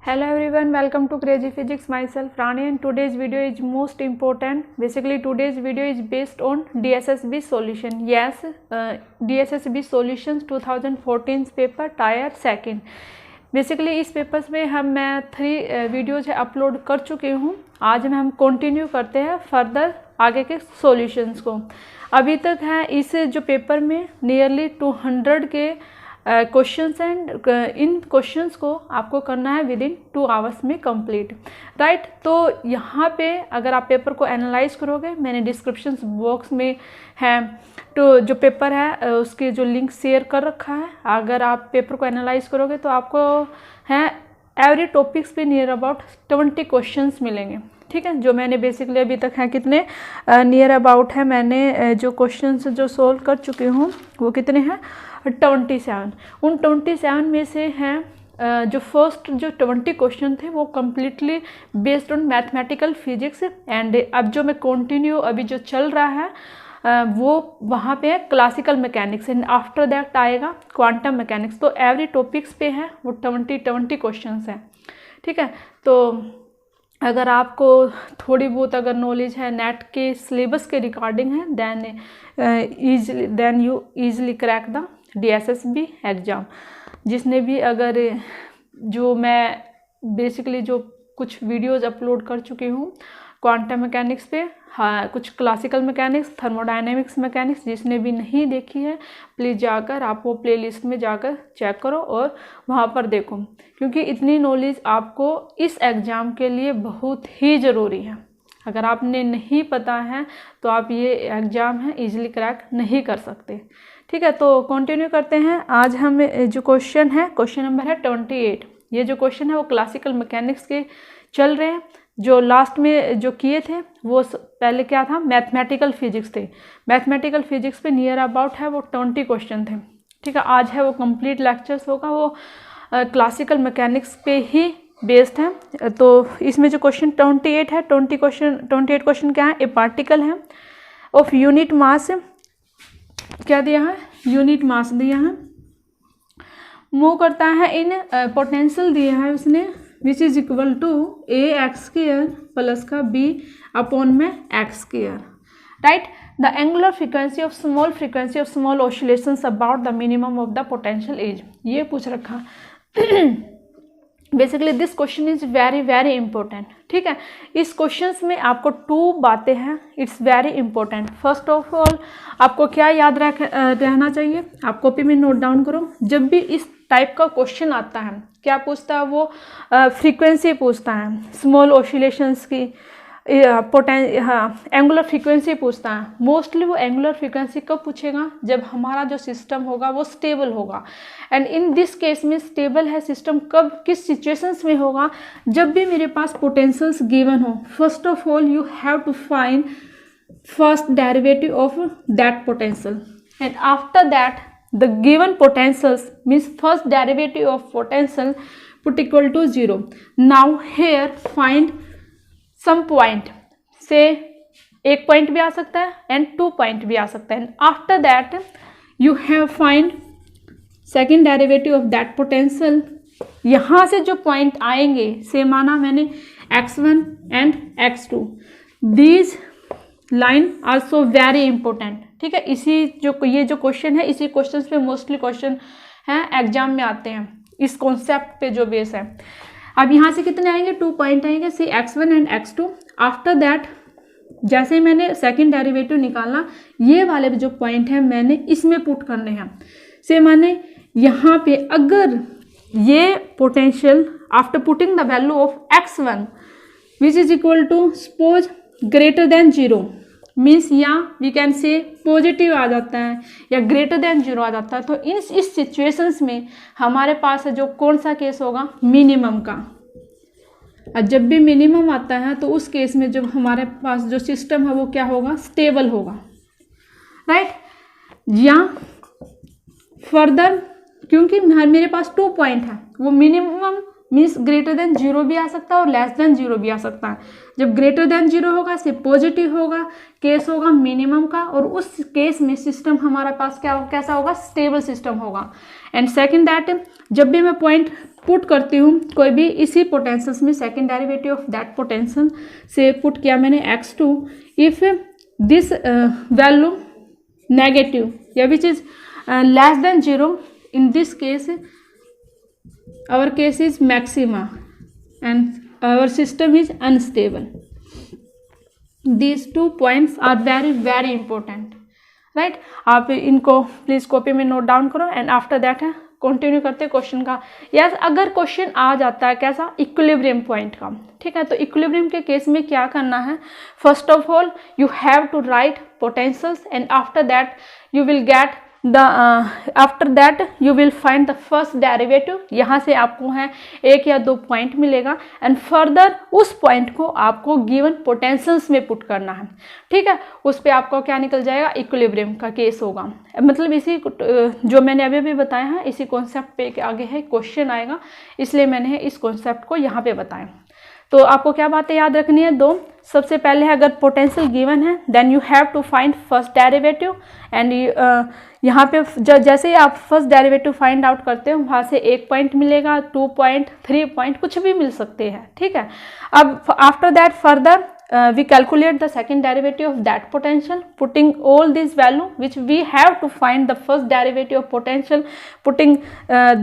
Hello everyone, welcome to Crazy Physics. Myself Rani, and today's video is most important. Basically today's video is based on DSSB solution. Yes, DSSB solutions 2014 paper tyre second. Basically इस papers में मैं 3 videos upload कर चुकी हूँ. आज हम continue करते हैं फर्दर आगे के सॉल्यूशंस को. अभी तक है इस जो पेपर में नियरली 200 के क्वेश्चंस एंड इन क्वेश्चंस को आपको करना है विद इन 2 आवर्स में कंप्लीट. राइट, तो यहाँ पे अगर आप पेपर को एनालाइज करोगे, मैंने डिस्क्रिप्शन बॉक्स में है तो जो पेपर है उसके जो लिंक शेयर कर रखा है. अगर आप पेपर को एनालाइज करोगे तो आपको है एवरी टॉपिक्स पे नियर अबाउट 20 क्वेश्चंस मिलेंगे. ठीक है, जो मैंने बेसिकली अभी तक है कितने नियर अबाउट है मैंने जो क्वेश्चंस जो सोल्व कर चुकी हूँ वो कितने हैं 27. उन 27 में से हैं जो फर्स्ट जो 20 क्वेश्चन थे वो completely based on mathematical physics. And अब जो मैं कंटिन्यू अभी जो चल रहा है वो वहाँ पे है classical mechanics and after that आएगा क्वांटम मैकेनिक्स. तो एवरी टॉपिक्स पे है वो 20 क्वेश्चंस हैं. ठीक है, तो अगर आपको थोड़ी बहुत अगर नॉलेज है नेट के सिलेबस के रिगार्डिंग है then you easily crack the DSSB exam. जिसने भी अगर जो मैं बेसिकली जो कुछ वीडियोज़ अपलोड कर चुकी हूँ क्वांटम मैकेनिक्स पे, हाँ कुछ क्लासिकल मैकेनिक्स, थर्मोडायनेमिक्स मैकेनिक्स, जिसने भी नहीं देखी है प्लीज़ जाकर आप वो प्लेलिस्ट में जाकर चेक करो और वहाँ पर देखो, क्योंकि इतनी नॉलेज आपको इस एग्ज़ाम के लिए बहुत ही ज़रूरी है. अगर आपने नहीं पता है तो आप ये एग्ज़ाम है इजीली क्रैक नहीं कर सकते. ठीक है, तो कंटिन्यू करते हैं. आज हम जो क्वेश्चन है क्वेश्चन नंबर है 28. ये जो क्वेश्चन है वो क्लासिकल मैकेनिक्स के चल रहे हैं. जो लास्ट में जो किए थे वो पहले क्या था मैथमेटिकल फिजिक्स थे. मैथमेटिकल फिजिक्स पे नियर अबाउट है वो 20 क्वेश्चन थे. ठीक है, आज है वो कंप्लीट लेक्चर्स होगा वो क्लासिकल मैकेनिक्स पे ही बेस्ड है. तो इसमें जो क्वेश्चन 28 है 28 क्वेश्चन क्या है, ए पार्टिकल है ऑफ यूनिट मास, क्या दिया है यूनिट मास दिया है, मूव करता है इन पोटेंशियल दिया है उसने which is equal to a x square plus का बी अपॉन में x square. Right, the angular frequency of small oscillations about the minimum of the potential is. ये पूछ रखा. Basically this question is very very important. ठीक है, इस क्वेश्चन में आपको 2 बातें हैं, it's very important. First of all आपको क्या याद रहना चाहिए, आप कॉपी में नोट डाउन करो. जब भी इस टाइप का क्वेश्चन आता है क्या पूछता है वो फ्रीक्वेंसी पूछता है, स्मॉल ऑसिलेशंस की एंगुलर फ्रीक्वेंसी पूछता है. मोस्टली वो एंगुलर फ्रीक्वेंसी कब पूछेगा, जब हमारा जो सिस्टम होगा वो स्टेबल होगा. एंड इन दिस केस में स्टेबल है सिस्टम कब, किस सिचुएशंस में होगा, जब भी मेरे पास पोटेंशियल्स गिवन हो. First of all you have to find first derivative of that potential and after that the given potentials means first derivative of potential put equal to 0. Now here find some point, say 1 point भी आ सकता है and 2 point भी आ सकता है. After that you have find second derivative of that potential. यहाँ से जो point आएंगे से माना मैंने x1 and x2, these line also very important. ठीक है, इसी जो ये जो क्वेश्चन है इसी क्वेश्चन पे मोस्टली क्वेश्चन हैं एग्जाम में आते हैं, इस कॉन्सेप्ट पे जो बेस है. अब यहाँ से कितने आएंगे 2 पॉइंट आएंगे, सी x1 and x2. After that जैसे ही मैंने सेकेंड डेरिवेटिव निकालना, ये वाले जो पॉइंट हैं मैंने इसमें पुट करने हैं. से माने यहाँ पे अगर ये potential after putting the value of x1 which is equal to suppose greater than 0 means या वी कैन से पॉजिटिव आ जाता है या ग्रेटर देन 0 आ जाता है. तो इस सिचुएशंस में हमारे पास जो कौन सा केस होगा मिनिमम का. और जब भी मिनिमम आता है तो उस केस में जब हमारे पास जो सिस्टम है वो क्या होगा स्टेबल होगा. राइट, या फर्दर क्योंकि मेरे पास 2 पॉइंट है, वो मिनिमम मीन्स ग्रेटर देन 0 भी आ सकता है और लेस देन 0 भी आ सकता है. जब ग्रेटर देन 0 होगा से पॉजिटिव होगा, केस होगा मिनिमम का, और उस केस में सिस्टम हमारे पास क्या कैसा होगा स्टेबल सिस्टम होगा. एंड सेकंड दैट जब भी मैं पॉइंट पुट करती हूँ कोई भी इसी पोटेंशियल्स में, second derivative of that potential से पुट किया मैंने x2, if this value negative या which is less than 0, in this case our case is maxima and our system is unstable. These 2 points are very important, right? आप इनको please copy में note down करो and after that है continue करते question का। Yes, अगर question आ जाता है कैसा, इक्विलिब्रियम पॉइंट का, ठीक है, तो इक्विलिब्रियम के केस में क्या करना है, first of all you have to write potentials and after that you will get after that you will find the first derivative. यहाँ से आपको है 1 या 2 पॉइंट मिलेगा एंड फर्दर उस पॉइंट को आपको गिवन पोटेंशियल्स में पुट करना है, ठीक है। उस पर आपको क्या निकल जाएगा, इक्विलिब्रियम का केस होगा। मतलब इसी जो मैंने अभी भी बताया है इसी कॉन्सेप्ट पे आगे है क्वेश्चन आएगा, इसलिए मैंने इस कॉन्सेप्ट को यहाँ पे बताया। तो आपको क्या बातें याद रखनी है, 2। सबसे पहले है अगर पोटेंशियल गिवन है then you have to find first derivative and यहाँ पे जैसे ही आप फर्स्ट डेरिवेटिव फाइंड आउट करते हो वहाँ से 1 पॉइंट मिलेगा, 2 पॉइंट, 3 पॉइंट, कुछ भी मिल सकते हैं, ठीक है। अब after that further we calculate the second derivative of that potential, putting all these value which we have to find the first derivative of potential, putting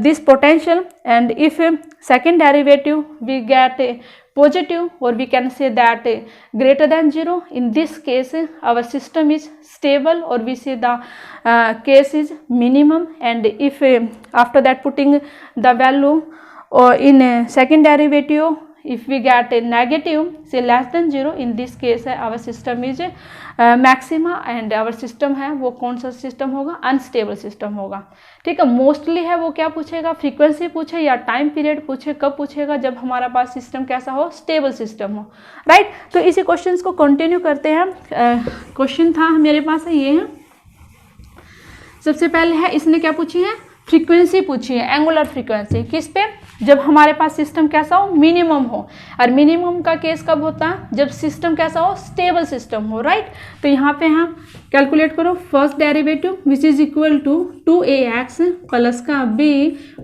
this potential, and if second derivative we get a positive, or we can say that greater than 0, in this case our system is stable, or we say the case is minimum. And if after that putting the value or in second derivative, if we get a negative, say less than 0, in this case our system is maxima, and our system है वो कौन सा system होगा, unstable system होगा, ठीक है। Mostly है वो क्या पूछेगा, फ्रीक्वेंसी पूछे या टाइम पीरियड पूछे, कब पूछेगा, जब हमारा पास सिस्टम कैसा हो, स्टेबल सिस्टम हो, राइट। तो इसी क्वेश्चन को कंटिन्यू करते हैं। क्वेश्चन था मेरे पास है, ये है सबसे पहले है, इसने क्या पूछी है, फ्रीक्वेंसी पूछी है, एंगुलर फ्रीक्वेंसी, किस पे, जब हमारे पास सिस्टम कैसा हो, मिनिमम हो। और मिनिमम का केस कब होता है, जब सिस्टम कैसा हो, स्टेबल सिस्टम हो, राइट। तो यहाँ पे हम कैलकुलेट करो first derivative which is equal to 2ax plus का b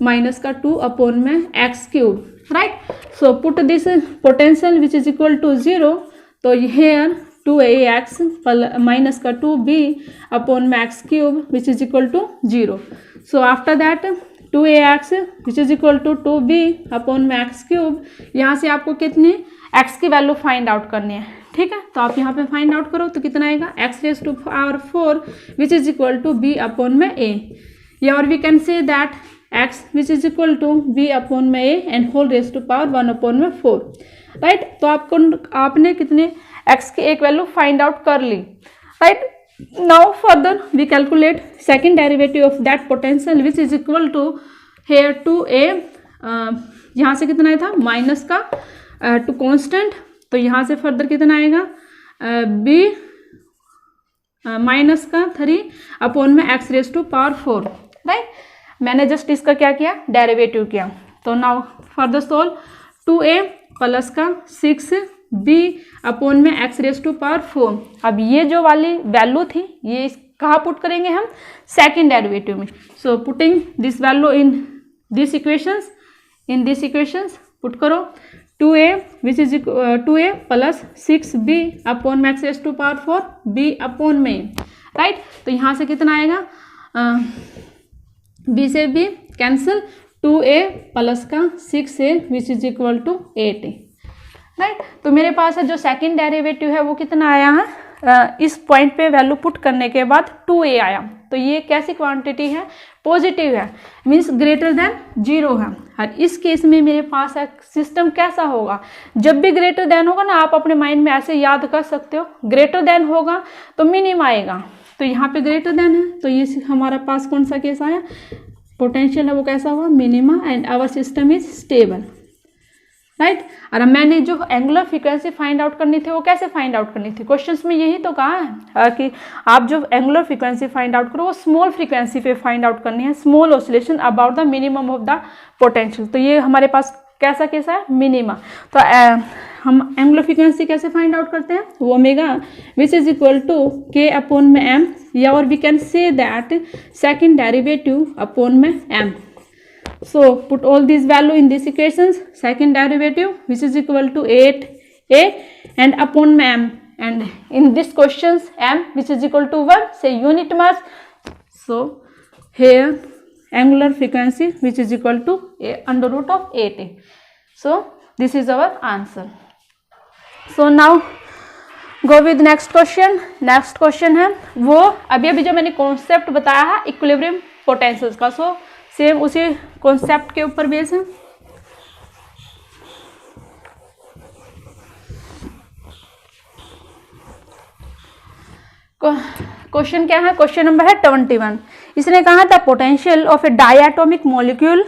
माइनस का 2 अपॉन में x3, right. So put this potential which is equal to 0, तो हेयर 2ax माइनस का 2b अपॉन में x3 which is equal to 0। So after that 2ax which is equal to 2b upon में x3, यहाँ से आपको कितने x की value find out करनी है, ठीक है। तो आप यहाँ पे फाइंड आउट करो तो कितना आएगा, x⁴ which is equal to b upon में a, या और we can say that x which is equal to b upon में a and whole raise to power 1 upon में 4, राइट। तो आपने कितने x की एक वैल्यू फाइंड आउट कर ली, right. Now further we calculate second derivative of that potential which is equal to here 2a, यहाँ से कितना आया था, माइनस का टू कांस्टेंट, तो यहाँ से फर्दर कितना आएगा, b माइनस का 3 अपॉन में x⁴, राइट। मैंने जस्ट इसका क्या किया, डेरिवेटिव किया। तो now further solve 2a plus का 6b अपॉन में x⁴। अब ये जो वाली वैल्यू थी ये कहाँ पुट करेंगे हम, सेकेंड डेरिवेटिव में। So putting this value in this equations put करो 2a which is 2a plus 6b upon में x⁴, b अपॉन में, राइट। तो यहाँ से कितना आएगा, b से b कैंसिल, 2a प्लस का 6a which is equal to 8a, right. तो मेरे पास है जो सेकंड डेरिवेटिव है वो कितना आया है, इस पॉइंट पे वैल्यू पुट करने के बाद 2a आया। तो ये कैसी क्वांटिटी है, पॉजिटिव है, मीन्स ग्रेटर देन 0 है। और इस केस में मेरे पास है सिस्टम कैसा होगा, जब भी ग्रेटर देन होगा ना, आप अपने माइंड में ऐसे याद कर सकते हो, ग्रेटर देन होगा तो मिनिमम आएगा, तो यहाँ पे ग्रेटर देन है, तो ये हमारा पास कौन सा केस आया, पोटेंशियल है वो कैसा हुआ, minima, and our system is stable, right. और मैंने जो एंगुलर फ्रीक्वेंसी फाइंड आउट करनी थी वो कैसे फाइंड आउट करनी थी, क्वेश्चंस में यही तो कहा है कि आप जो एंगुलर फ्रीक्वेंसी फाइंड आउट करो वो स्मॉल फ्रीक्वेंसी पे फाइंड आउट करनी है, small oscillation about the minimum of the potential. तो ये हमारे पास कैसा केस है, मिनिमा। तो हम एंगुलर फ्रीक्वेंसी कैसे फाइंड आउट करते हैं, वो omega which is equal to k upon में m, या और we can say that second derivative upon में m, So put all these value in these equations. Second derivative which is equal to 8a and upon m, and in this questions m which is equal to 1, say unit mass. So here angular frequency which is equal to under root of 8a. So this is our answer. So now go with next question. Next question है वो अभी जो मैंने concept बताया है equilibrium potentials का, so same उसी concept के ऊपर बेस है। क्वेश्चन क्या है? क्वेश्चन नंबर है 21। इसने कहा था potential of a diatomic molecule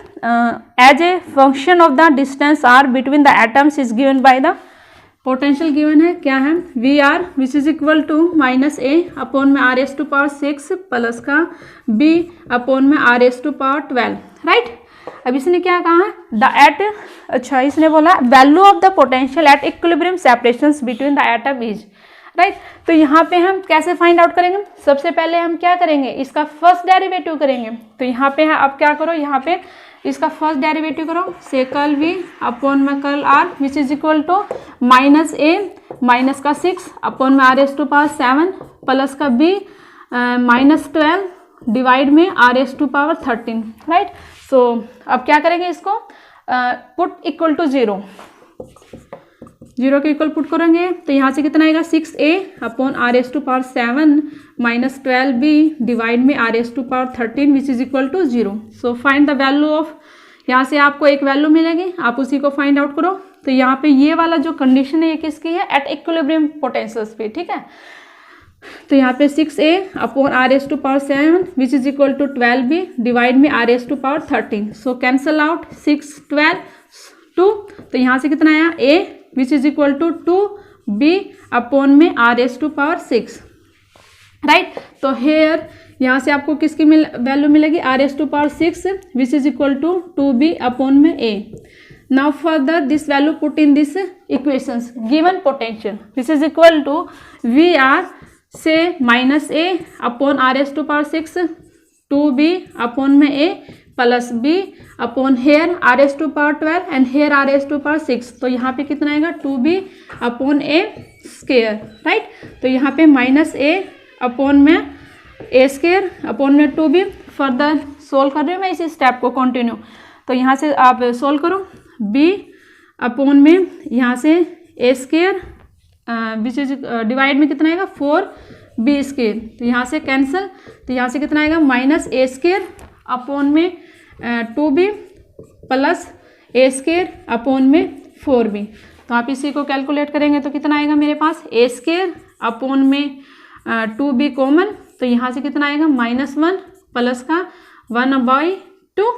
as a function of the distance r between the atoms is given by the, potential given है क्या है, V r which is equal to minus a upon में r s to power 6 plus का b upon में r s to power 12, right. अब इसने क्या कहा है, द एट, अच्छा इसने बोला value of the potential at equilibrium separations between the atom is, right. तो यहाँ पे हम कैसे फाइंड आउट करेंगे? सबसे पहले हम क्या करेंगे, इसका फर्स्ट डेरिवेटिव करेंगे। तो यहाँ पे है, आप क्या करो, यहाँ पे इसका फर्स्ट डेरिवेटिव करो, सेकल वी अपॉन में curl r which is equal to minus a minus का 6 अपॉन में r s to power 7 plus का बी माइनस 12 डिवाइड में r s to power 13, right. So अब क्या करेंगे, इसको पुट इक्वल टू 0 के इक्वल पुट करेंगे। तो यहाँ से कितना आएगा, 6a upon r s to power 7 minus 12b divide में r s to power 13 which is equal to 0। So find the value of, यहाँ से आपको एक वैल्यू मिलेगी, आप उसी को फाइंड आउट करो। तो यहाँ पे ये वाला जो कंडीशन है ये किसकी है, एट इक्विलिब्रियम पोटेंशियल्स पे, ठीक है। तो यहाँ पे 6a upon r s to power 7 which is equal to 12b divide में r s to power 13। So cancel out 6 12 2, तो यहाँ से कितना आया, a which is equal to 2b upon में r s to power 6, right. तो here यहाँ से आपको किसकी वैल्यू मिलेगी, r s to power 6 which is equal to 2b upon में a। Now further this value put in this equations, given potential which is equal to V r से minus a upon r s to power 6 2b upon में a plus b upon here r s to power 12 and here r s to power 6। तो यहाँ पे कितना आएगा, 2b upon a square, right. तो यहाँ पे माइनस a अपॉन में a स्क्वायर अपॉन में 2b। फर्दर सोल्व कर रही हूँ मैं इसी स्टेप को कंटिन्यू। तो यहाँ से आप सोल्व करो, b अपॉन में यहाँ से a square which is divide में कितना आएगा, 4b स्क्वायर। तो यहाँ से कैंसिल, तो यहाँ से कितना आएगा, माइनस a स्क्वायर अपॉन में 2b plus a square upon में 4b। तो आप इसी को कैलकुलेट करेंगे तो कितना आएगा मेरे पास, a स्क्वायर अपॉन में 2b कॉमन, तो यहाँ से कितना आएगा, -1 प्लस का 1/2,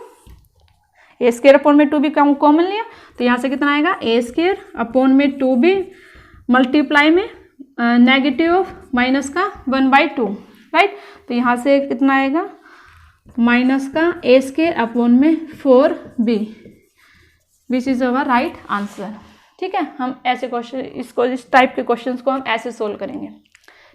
a स्क्वायर अपॉन में 2b कॉमन लिया, तो यहाँ से कितना आएगा, a स्क्वायर अपॉन में 2b मल्टीप्लाई में नेगेटिव ऑफ माइनस का 1/2, राइट। तो यहाँ से कितना आएगा, माइनस का a स्क्वायर अपॉन में 4b which is our right answer, ठीक है। हम ऐसे क्वेश्चन, इसको इस टाइप के क्वेश्चंस को हम ऐसे सोल्व करेंगे,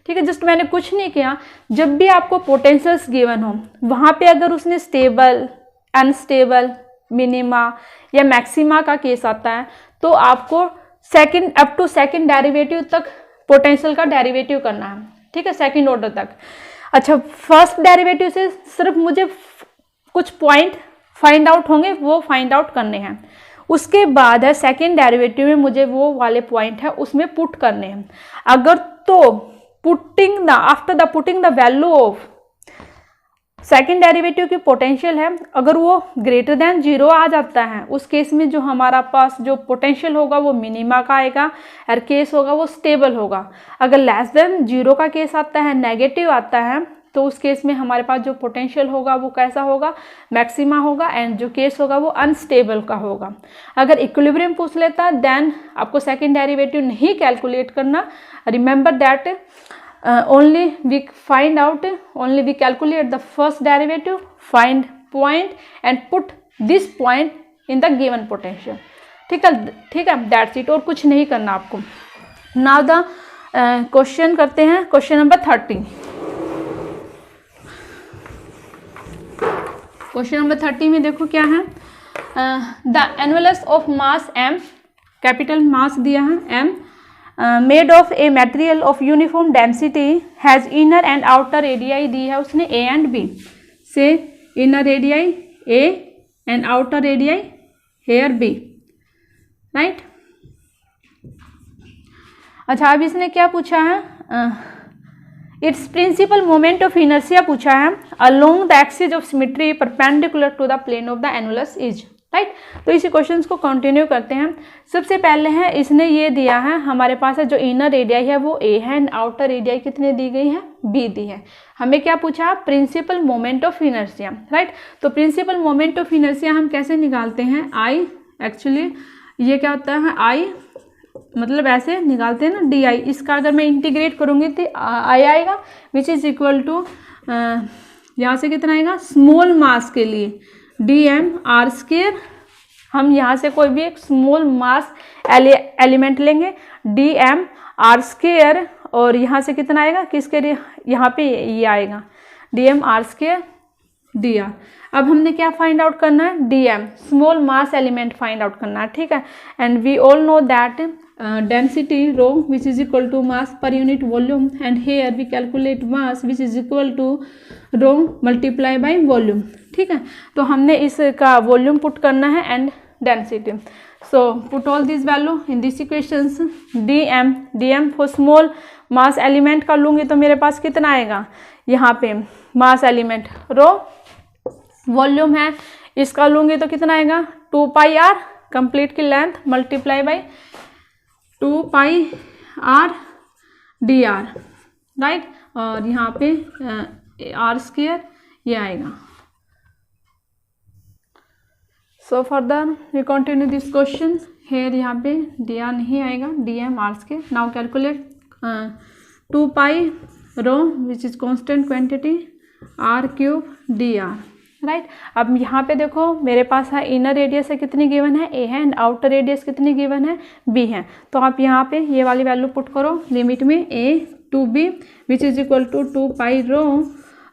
ठीक है। जस्ट मैंने कुछ नहीं किया, जब भी आपको पोटेंशियल्स गिवन हो वहाँ पे अगर उसने स्टेबल, अनस्टेबल, मिनिमा या मैक्सिमा का केस आता है तो आपको second up to second derivative तक पोटेंशियल का डेरिवेटिव करना है, ठीक है, सेकंड ऑर्डर तक। अच्छा, फर्स्ट डेरिवेटिव से सिर्फ मुझे कुछ पॉइंट फाइंड आउट होंगे, वो फाइंड आउट करने हैं। उसके बाद है सेकंड डेरिवेटिव में मुझे वो वाले पॉइंट है उसमें पुट करने हैं। अगर तो putting the, after the putting the value of second derivative की पोटेंशियल है, अगर वो ग्रेटर देन 0 आ जाता है, उस केस में जो हमारा पास जो पोटेंशियल होगा वो मिनिमा का आएगा और केस होगा वो स्टेबल होगा। अगर लेस देन 0 का केस आता है, नेगेटिव आता है, तो उस केस में हमारे पास जो पोटेंशियल होगा वो कैसा होगा, मैक्सिमा होगा, एंड जो केस होगा वो अनस्टेबल का होगा। अगर इक्विलिब्रियम पूछ लेता देन आपको सेकंड डेरिवेटिव नहीं कैलकुलेट करना। Remember that only we calculate the first derivative, find point and put this point in the given potential, ठीक है, that's it, और कुछ नहीं करना आपको। now the क्वेश्चन करते हैं, क्वेश्चन नंबर 30। क्वेश्चन नंबर 30 में देखो क्या है, the annulus of mass m, capital mass दिया है m, made of a material of uniform density has inner and outer radii दी है उसने a एंड b, से इनर रेडियाई a and outer radii here b, right. अच्छा अब इसने क्या पूछा है, its principal moment of inertia पूछा है along the axis of symmetry perpendicular to the plane of the annulus is, right. तो इसी क्वेश्चन को कंटिन्यू करते हैं। सबसे पहले है इसने ये दिया है हमारे पास है जो इनर रेडियाई है वो a है एंड आउटर रेडियाई कितने दी गई है, b दी है। हमें क्या पूछा, principal moment of inertia, right. तो प्रिंसिपल मोमेंट ऑफ इनर्शिया हम कैसे निकालते हैं, I, एक्चुअली ये क्या होता है I, मतलब ऐसे निकालते हैं ना डी आई, इसका अगर मैं इंटीग्रेट करूँगी तो आई आएगा विच इज़ इक्वल टू, यहाँ से कितना आएगा, स्मॉल मास के लिए डी एम आर स्क्वायर, हम यहाँ से कोई भी एक स्मॉल मास एलिमेंट लेंगे डी एम आर स्क्वायर, और यहाँ से कितना आएगा, किसके लिए, यहाँ पे ये आएगा d m r square d r. अब हमने क्या फाइंड आउट करना है, d m small mass element find out करना है, ठीक है। And we all know that density rho which is equal to mass per unit volume, and here we calculate mass which is equal to rho multiply by volume, ठीक है। तो हमने इसका volume put करना है and density, so put all this value in this equations, d m for small mass element का लूँगी तो मेरे पास कितना आएगा, यहाँ पे मास एलिमेंट रो, वॉल्यूम है इसका लूँगी तो कितना आएगा 2 पाई आर कंप्लीट की length multiply by 2 pi r d r, right. और यहाँ पे आर स्क्वायर ये आएगा। So further we continue this question, here यहाँ पे डी आर नहीं आएगा, d m r square. Now calculate 2 pi rho which is constant quantity r cube d r, right. अब यहाँ पे देखो मेरे पास है इनर रेडियस है कितनी गिवन है, a है, एंड आउटर रेडियस कितनी गिवन है, b है। तो आप यहाँ पे ये वाली वैल्यू पुट करो लिमिट में a to b which is equal to 2 pi rho,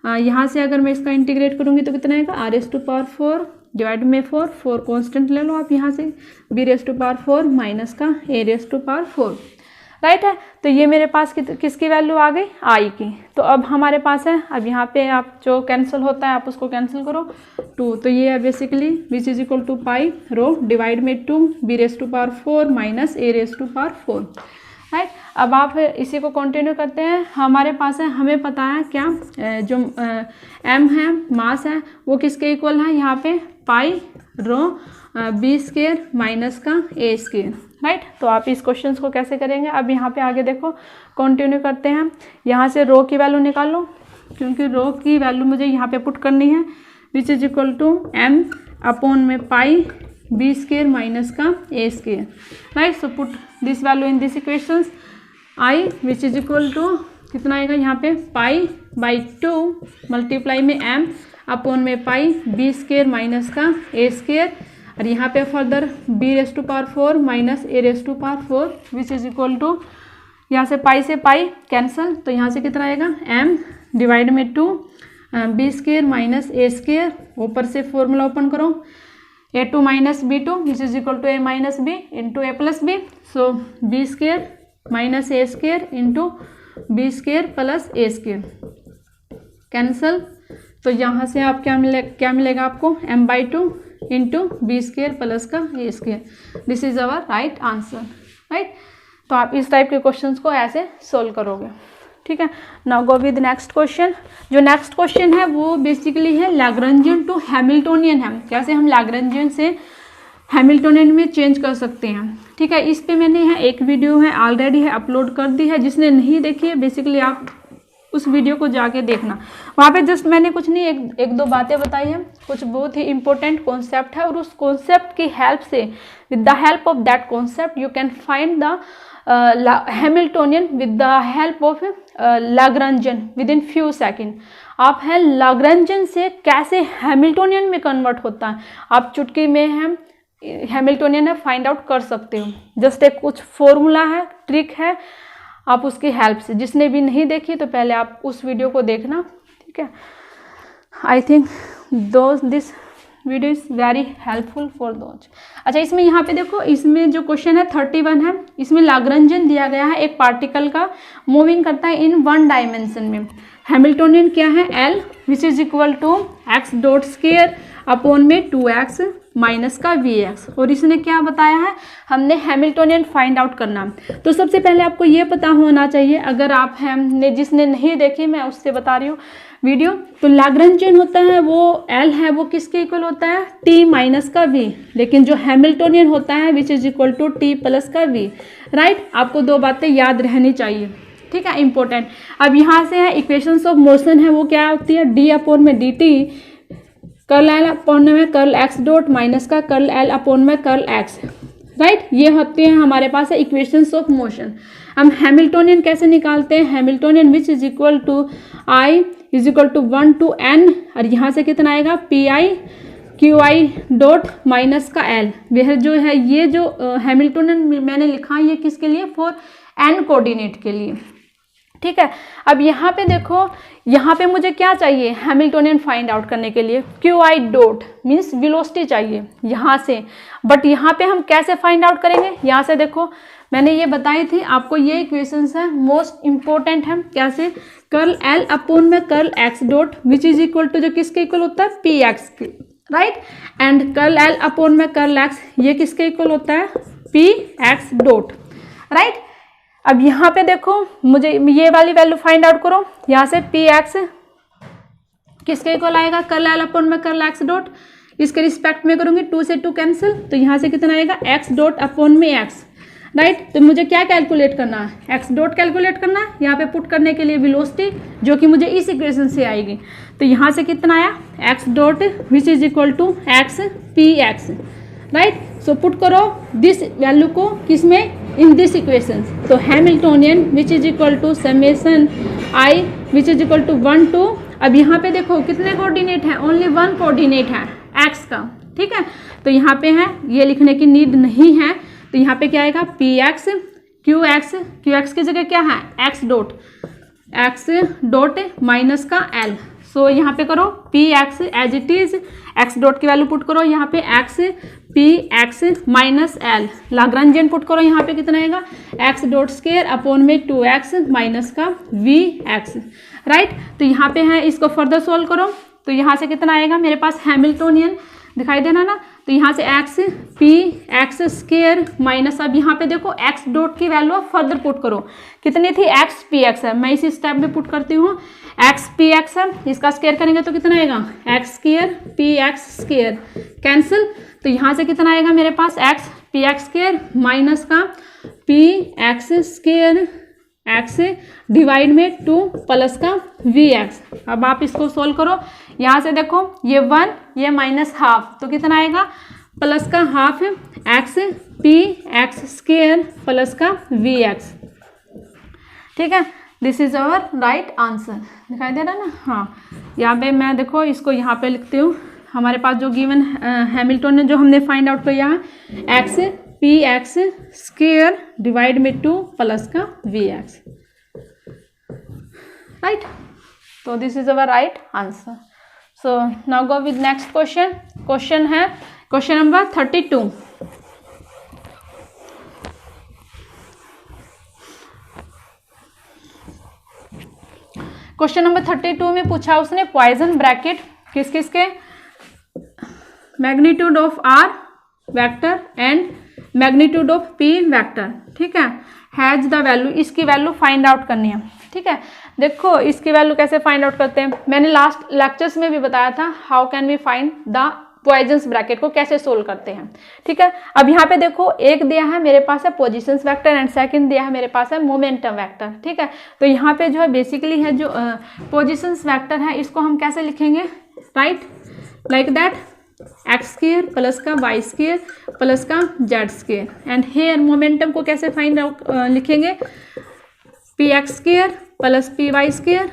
यहाँ से अगर मैं इसका इंटीग्रेट करूँगी तो कितना आएगा, r raise to power 4 divide में 4 कॉन्स्टेंट ले लो आप यहाँ से, b raise to power 4 minus का a raise to power 4, right है। तो ये मेरे पास किसकी वैल्यू आ गई, आई की। तो अब हमारे पास है, अब यहाँ पे आप जो कैंसिल होता है आप उसको कैंसिल करो 2, तो ये है basically which is equal to pi rho divide में 2 b raise to power 4 minus a raise to power 4, right. अब आप इसी को कंटिन्यू करते हैं। हमारे पास है, हमें पता है क्या, जो एम है मास है वो किसके इक्वल है, यहाँ पे पाई रो बी स्क्वायर माइनस का ए स्क्वायर, राइट। तो आप इस क्वेश्चन को कैसे करेंगे, अब यहाँ पे आगे देखो कंटिन्यू करते हैं। यहाँ से रो की वैल्यू निकालो, क्योंकि रो की वैल्यू मुझे यहाँ पे पुट करनी है, which is equal to M upon में पाई बी स्क्वायर माइनस का a square, right. So put this value in this equations, I which is equal to कितना आएगा यहाँ पे पाई बाई 2 मल्टीप्लाई में एम अपॉन में पाई बी स्क्वायर माइनस का a square, और यहाँ पे further b raise to power 4 minus a raise to power 4 which is equal to, यहाँ से पाई कैंसिल, तो यहाँ से कितना आएगा एम डिवाइड में 2 b square minus a square, ऊपर से फॉर्मूला ओपन करो a2 minus b2 which is equal to a minus b into a plus b, so b square minus a square into b square plus a square cancel, तो यहाँ से आप क्या मिलेगा आपको m/2 into b square plus का a square, this is our right answer, right. तो आप इस टाइप के क्वेश्चंस को ऐसे सोल्व करोगे, ठीक है। Now go with next question. जो नेक्स्ट क्वेश्चन है वो बेसिकली है लैग्रेंजियन टू हैमिल्टोनियन है, कैसे हम लैग्रेंजियन से हैमिल्टोनियन में चेंज कर सकते हैं, ठीक है। इस पे मैंने यहाँ एक वीडियो है ऑलरेडी है अपलोड कर दी है, जिसने नहीं देखी है बेसिकली आप उस वीडियो को जाके देखना, वहाँ पे जस्ट मैंने कुछ नहीं एक दो बातें बताई हैं, कुछ बहुत ही इंपॉर्टेंट कॉन्सेप्ट है, और उस कॉन्सेप्ट की हेल्प से with the help of that concept you can find the Hamiltonian with the help of Lagrangian with in few second. आप है लैग्रेंजियन से कैसे हैमिल्टोनियन में कन्वर्ट होता है आप चुटकी में है हैमिल्टोनियन है फाइंड आउट कर सकते हो, जस्ट एक कुछ फॉर्मूला है, ट्रिक है, आप उसकी हेल्प से, जिसने भी नहीं देखी तो पहले आप उस वीडियो को देखना, ठीक है। I think this video is very helpful for those. अच्छा, इसमें यहाँ पे देखो, इसमें जो क्वेश्चन है 31 है, इसमें लाग्रांजियन दिया गया है, एक पार्टिकल का मूविंग करता है इन वन डायमेंशन में। हैमिल्टोनियन क्या है, l which is equal to x dot square upon में 2x माइनस का vx, और इसने क्या बताया है, हमने हैमिल्टोनियन फाइंड आउट करना। तो सबसे पहले आपको ये पता होना चाहिए, अगर आप हैं जिसने नहीं देखी, मैं उससे बता रही हूँ वीडियो, तो लाग्रांजियन होता है वो एल है वो किसके इक्वल होता है, t माइनस का v, लेकिन जो हैमिल्टोनियन होता है which is equal to t plus का v, राइट। आपको दो बातें याद रहनी चाहिए, ठीक है, इंपॉर्टेंट। अब यहाँ से है इक्वेशंस ऑफ मोशन है, वो क्या होती है, d अपॉन में dt, कर्ल एल अपॉन में कर्ल एक्स डॉट माइनस का कर्ल एल अपॉन में कर्ल एक्स, राइट। ये होती है हमारे पास है इक्वेशंस ऑफ मोशन। हम हैमिल्टोनियन कैसे निकालते हैं, Hamiltonian which is equal to i is equal to 1 to n, और यहाँ से कितना आएगा, p i q i dot minus का एल। वह जो है ये जो हैमिल्टोनियन मैंने लिखा है ये किसके लिए, फॉर n कोऑर्डिनेट के लिए, ठीक है। अब यहाँ पे देखो, यहाँ पे मुझे क्या चाहिए, हैमिल्टोनियन फाइंड आउट करने के लिए Q i dot means velocity चाहिए यहाँ से, बट यहाँ पे हम कैसे फाइंड आउट करेंगे, यहाँ से देखो मैंने ये बताई थी आपको, ये इक्वेशंस है मोस्ट इंपॉर्टेंट है, कैसे, कर्ल एल अपॉन में curl x dot which is equal to जो किसके इक्वल होता है, पी एक्स के, right, and curl l upon में कर्ल एक्स ये किसके इक्वल होता है, पी एक्स डॉट, राइट। अब यहाँ पे देखो मुझे ये वाली वैल्यू फाइंड आउट करो, यहाँ से पी एक्स किसके इक्वल आएगा, कर्ल एल अपॉन में कर्ल एक्स डॉट, इसके रिस्पेक्ट में करूँगी 2 से 2 कैंसिल, तो यहाँ से कितना आएगा, एक्स डॉट अपॉन में एक्स, राइट। तो मुझे क्या कैलकुलेट करना है, एक्स डॉट कैलकुलेट करना है, यहाँ पे पुट करने के लिए वेलोसिटी जो कि मुझे इस इक्वेशन से आएगी, तो यहाँ से कितना आया, x dot which is equal to x p x, right. So put करो दिस वैल्यू को किसमें, इन दिस इक्वेशन, तो Hamiltonian which is equal to summation i which is equal to 1 to, अब यहाँ पे देखो कितने कोऑर्डिनेट है, ओनली 1 कोऑर्डिनेट है एक्स का, ठीक है। तो यहाँ पे है, ये लिखने की नीड नहीं है, तो यहाँ पे क्या आएगा, पी एक्स क्यू एक्स की जगह क्या है, एक्स डॉट माइनस का एल। सो यहाँ पे करो p x as it is, x dot की वैल्यू पुट करो यहाँ पे x p x minus l, Lagrangian put करो यहाँ पे कितना आएगा, एक्स डॉट स्क्वायर अपॉन में 2x माइनस का वी एक्स, राइट। तो यहाँ पे है, इसको फर्दर सोल्व करो, तो यहाँ से कितना आएगा मेरे पास, हैमिल्टोनियन दिखाई देना ना, तो यहाँ से x p x square minus, अब यहाँ पे देखो एक्स डॉट की वैल्यू फर्दर पुट करो, कितनी थी, एक्स पी एक्स है, मैं इसी स्टेप में पुट करती हूँ, एक्स पी एक्स है, इसका स्क्वायर करेंगे तो कितना आएगा, x square p x square cancel, तो यहाँ से कितना आएगा मेरे पास, x p x square minus का p x square x divide में 2 प्लस का वी एक्स। अब आप इसको सोल्व करो, यहाँ से देखो ये 1 ये माइनस हाफ, तो कितना आएगा, प्लस का half x p x square plus का वी एक्स, ठीक है। This is our right answer, दिखाई दे रहा है ना, हाँ। यहाँ पे मैं देखो इसको यहाँ पे लिखती हूँ, हमारे पास जो गिवन हैमिल्टोनियन जो हमने फाइंड आउट किया है, x p x square divide में 2 प्लस का वी एक्स, राइट। तो this is our right answer. So now go with next question, question है क्वेश्चन नंबर 32। क्वेश्चन नंबर 32 में पूछा उसने पॉइजन ब्रैकेट किस किस के, magnitude of r vector and magnitude of p vector, ठीक है, हैज द वैल्यू, इसकी वैल्यू फाइंड आउट करनी है, ठीक है। देखो इसकी वैल्यू कैसे फाइंड आउट करते हैं, मैंने लास्ट लेक्चर्स में भी बताया था, how can we find the Poisson's bracket को कैसे सोल्व करते हैं, ठीक है। अब यहाँ पे देखो एक दिया है मेरे पास है पोजीशंस वेक्टर एंड सेकंड दिया है मेरे पास है मोमेंटम वेक्टर, ठीक है। तो यहाँ पे जो है बेसिकली है जो पोजीशंस वेक्टर है इसको हम कैसे लिखेंगे, right, like that x square plus का वाई स्क्वायर प्लस का z square, and here momentum को कैसे फाइंड आउट लिखेंगे, p x square plus p y square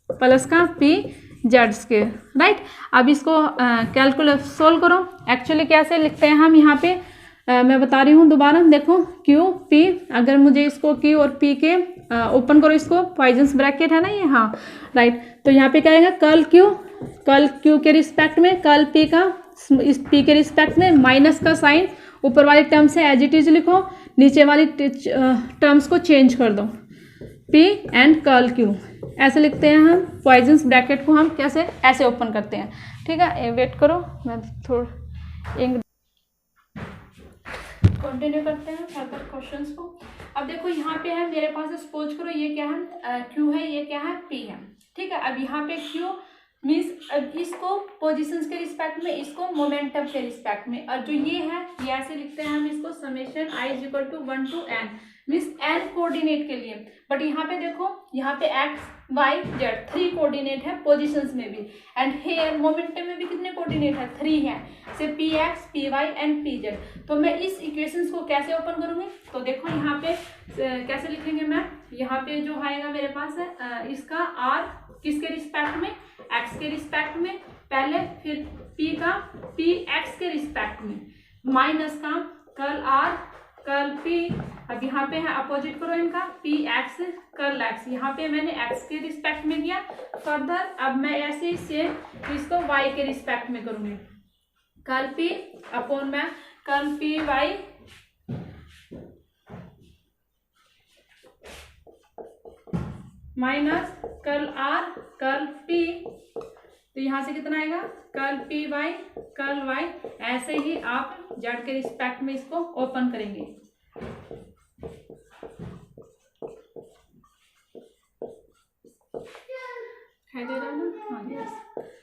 plus का पी जेड स्क्वायर, राइट। अब इसको कैलकुलेट सोल्व करो, एक्चुअली कैसे लिखते हैं हम यहाँ पे, मैं बता रही हूँ दोबारा, देखो क्यू पी, अगर मुझे इसको क्यू और पी के ओपन करो, इसको पॉइजन्स ब्रैकेट है ना ये, हाँ राइट। तो यहाँ पे क्या आएगा, कर्ल क्यू के रिस्पेक्ट में कर्ल पी का इस पी के रिस्पेक्ट में माइनस का साइन, ऊपर वाली टर्म से एज इट इज लिखो, नीचे वाली टर्म्स को चेंज कर दो, पी एंड कर्ल क्यू ऐसे लिखते हैं हम। पॉइजन्स ब्रैकेट को हम कैसे ऐसे ओपन करते हैं, ठीक है। वेट करो, मैं थोड़ा इंक कंटिन्यू करते हैं फर्दर क्वेश्चंस को। अब देखो यहाँ पे है मेरे पास, सपोज करो ये क्या है, क्यू है, ये क्या है, पी है, ठीक है। अब यहाँ पे क्यू मीन्स अब इसको पोजीशंस के रिस्पेक्ट में, इसको मोमेंटम के रिस्पेक्ट में, और जो ये है ये ऐसे लिखते हैं हम इसको summation i is equal to 1 to n, means n coordinate के लिए। बट यहाँ पे देखो, यहाँ पे x y z 3 कोऑर्डिनेट है पोजीशंस में भी, एंड हेयर मोमेंटम में भी कितने कोऑर्डिनेट है, 3 है, से px py एंड pz। तो मैं इस इक्वेशंस को कैसे ओपन करूंगी, तो देखो यहाँ पे कैसे लिखेंगे मैं, यहाँ पे जो आएगा मेरे पास है इसका r किसके रिस्पेक्ट में, x के रिस्पेक्ट में पहले, फिर p का p x के रिस्पेक्ट में, माइनस का कर्ल r कर्ल p, अब यहाँ पे है अपोजिट करो इनका, p x कर्ल x, यहाँ पे मैंने x के रिस्पेक्ट में किया। फर्दर अब मैं ऐसे ही सेम इसको y के रिस्पेक्ट में करूंगी, कर्ल p अपॉन में curl p y minus curl r curl p, तो यहाँ से कितना आएगा, curl p y curl y. ऐसे ही आप जेड के रिस्पेक्ट में इसको ओपन करेंगे। दिखाई दे रहा है ना, हाँ yes,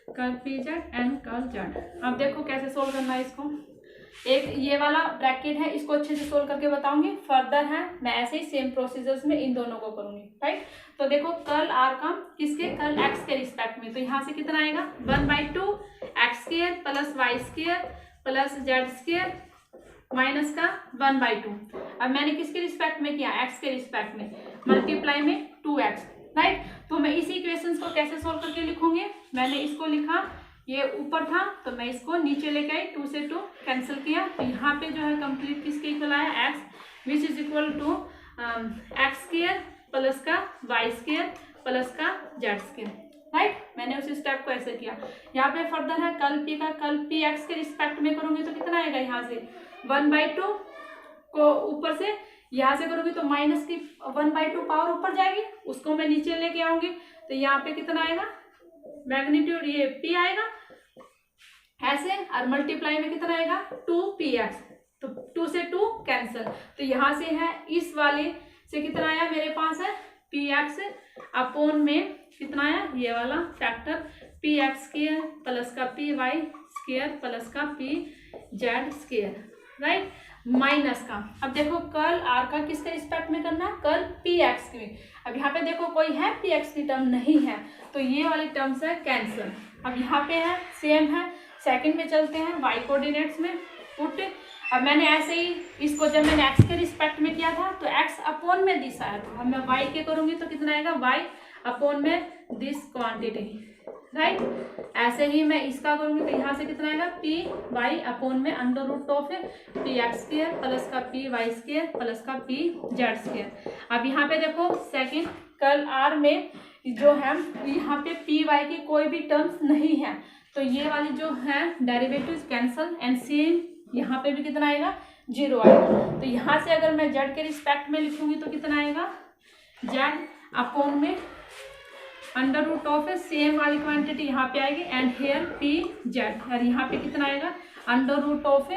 curl P Z and curl Z. अब देखो कैसे सोल्व करना है इसको। एक ये वाला ब्रैकेट है, इसको अच्छे से सोल्व करके बताऊंगी। फर्दर है मैं ऐसे ही सेम प्रोसीजर्स में इन दोनों को करूंगी, राइट। तो देखो कर्ल आर का किसके, कर्ल एक्स के रिस्पेक्ट में, तो यहाँ से कितना आएगा 1/2 x square plus y square plus z square minus का 1/2। अब मैंने किसके रिस्पेक्ट में किया, एक्स के रिस्पेक्ट में, मल्टीप्लाई में 2x, राइट। तो मैं इसी इक्वेशंस को कैसे सोल्व करके लिखूंगी, मैंने इसको लिखा, ये ऊपर था तो मैं इसको नीचे लेके आई, 2 से 2 कैंसिल किया, तो यहाँ पे जो है कंप्लीट किसके इक्वल आया, x which is equal to x square plus का वाई स्क्वायर प्लस का जेड स्क्वायर, राइट। मैंने उस स्टेप को ऐसे किया। यहाँ पे फर्दर है कर्ल पी का, कर्ल पी एक्स के रिस्पेक्ट में करूंगी तो कितना आएगा, यहाँ से 1/2 को ऊपर से यहाँ से करूंगी तो माइनस की 1/2 पावर ऊपर जाएगी, उसको मैं नीचे लेके आऊंगी, तो यहाँ पे कितना आएगा मैग्नीट्यूड, ये p आएगा ऐसे, और मल्टीप्लाई में कितना आएगा 2px, तो 2 से 2 कैंसिल, तो यहाँ से है इस वाले से कितना आया मेरे पास है px अपॉन में कितना आया, ये वाला फैक्टर px स्क्वायर प्लस का py स्क्वायर प्लस का pz स्क्वायर, राइट, माइनस का। अब देखो कर्ल आर का किसके रिस्पेक्ट में करना है, कर्ल पी एक्स की। अब यहाँ पे देखो कोई है पी एक्स की टर्म नहीं है, तो ये वाली टर्म्स है कैंसिल। अब यहाँ पे है सेम है, सेकंड में चलते हैं वाई कोऑर्डिनेट्स में पुट। अब मैंने ऐसे ही इसको जब मैंने एक्स के रिस्पेक्ट में किया था तो एक्स अपॉन में दिस आया था, अब मैं वाई के करूंगी तो कितना आएगा वाई अपॉन में दिस क्वांटिटी, राइट। ऐसे ही मैं इसका करूंगी तो यहाँ से कितना आएगा पी वाई अपॉन में under root of p x square plus का पी वाई स्क्वायर प्लस का पी जेड स्क्वायर। अब यहाँ पे देखो सेकंड कर्ल आर में जो है यहाँ पे पी वाई की कोई भी टर्म्स नहीं है, तो ये वाली जो है डेरिवेटिव्स कैंसल, एंड सेम यहाँ पे भी कितना आएगा 0 आएगा। तो यहाँ से अगर मैं जेड के रिस्पेक्ट में लिखूंगी तो कितना आएगा जेड अपॉन में अंडर रूट ऑफ सेम वाली क्वांटिटी यहाँ पे आएगी, एंड हेयर पी जेड, और यहाँ पे कितना आएगा under root of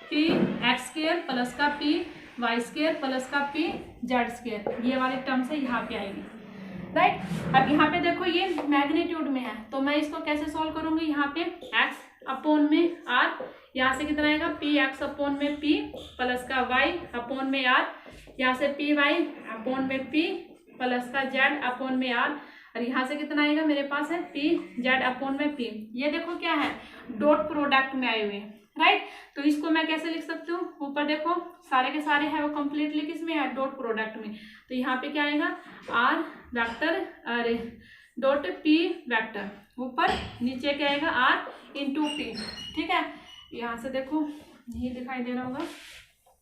p x square plus का पी वाई स्क्वायर प्लस का पी जेड स्क्वायर, ये वाली टर्म से यहाँ पे आएगी, राइट। अब यहाँ पे देखो ये मैग्नीट्यूड में है, तो मैं इसको कैसे सॉल्व करूंगी, यहाँ पे x अपॉन में r, यहाँ से कितना आएगा पी एक्स अपॉन में p प्लस का y अपॉन में r, यहाँ से पी वाई अपॉन में p प्लस का z अपॉन में r, और यहाँ से कितना आएगा मेरे पास है पी जेड अपॉन में p। ये देखो क्या है डॉट प्रोडक्ट में आए हुए, राइट। तो इसको मैं कैसे लिख सकती हूँ, ऊपर देखो सारे के सारे है वो कम्प्लीटली किस में है डॉट प्रोडक्ट में, तो यहाँ पे क्या आएगा r वेक्टर अरे डॉट p वेक्टर, ऊपर नीचे क्या आएगा r इंटू p, ठीक है। यहाँ से देखो यही दिखाई दे रहा होगा,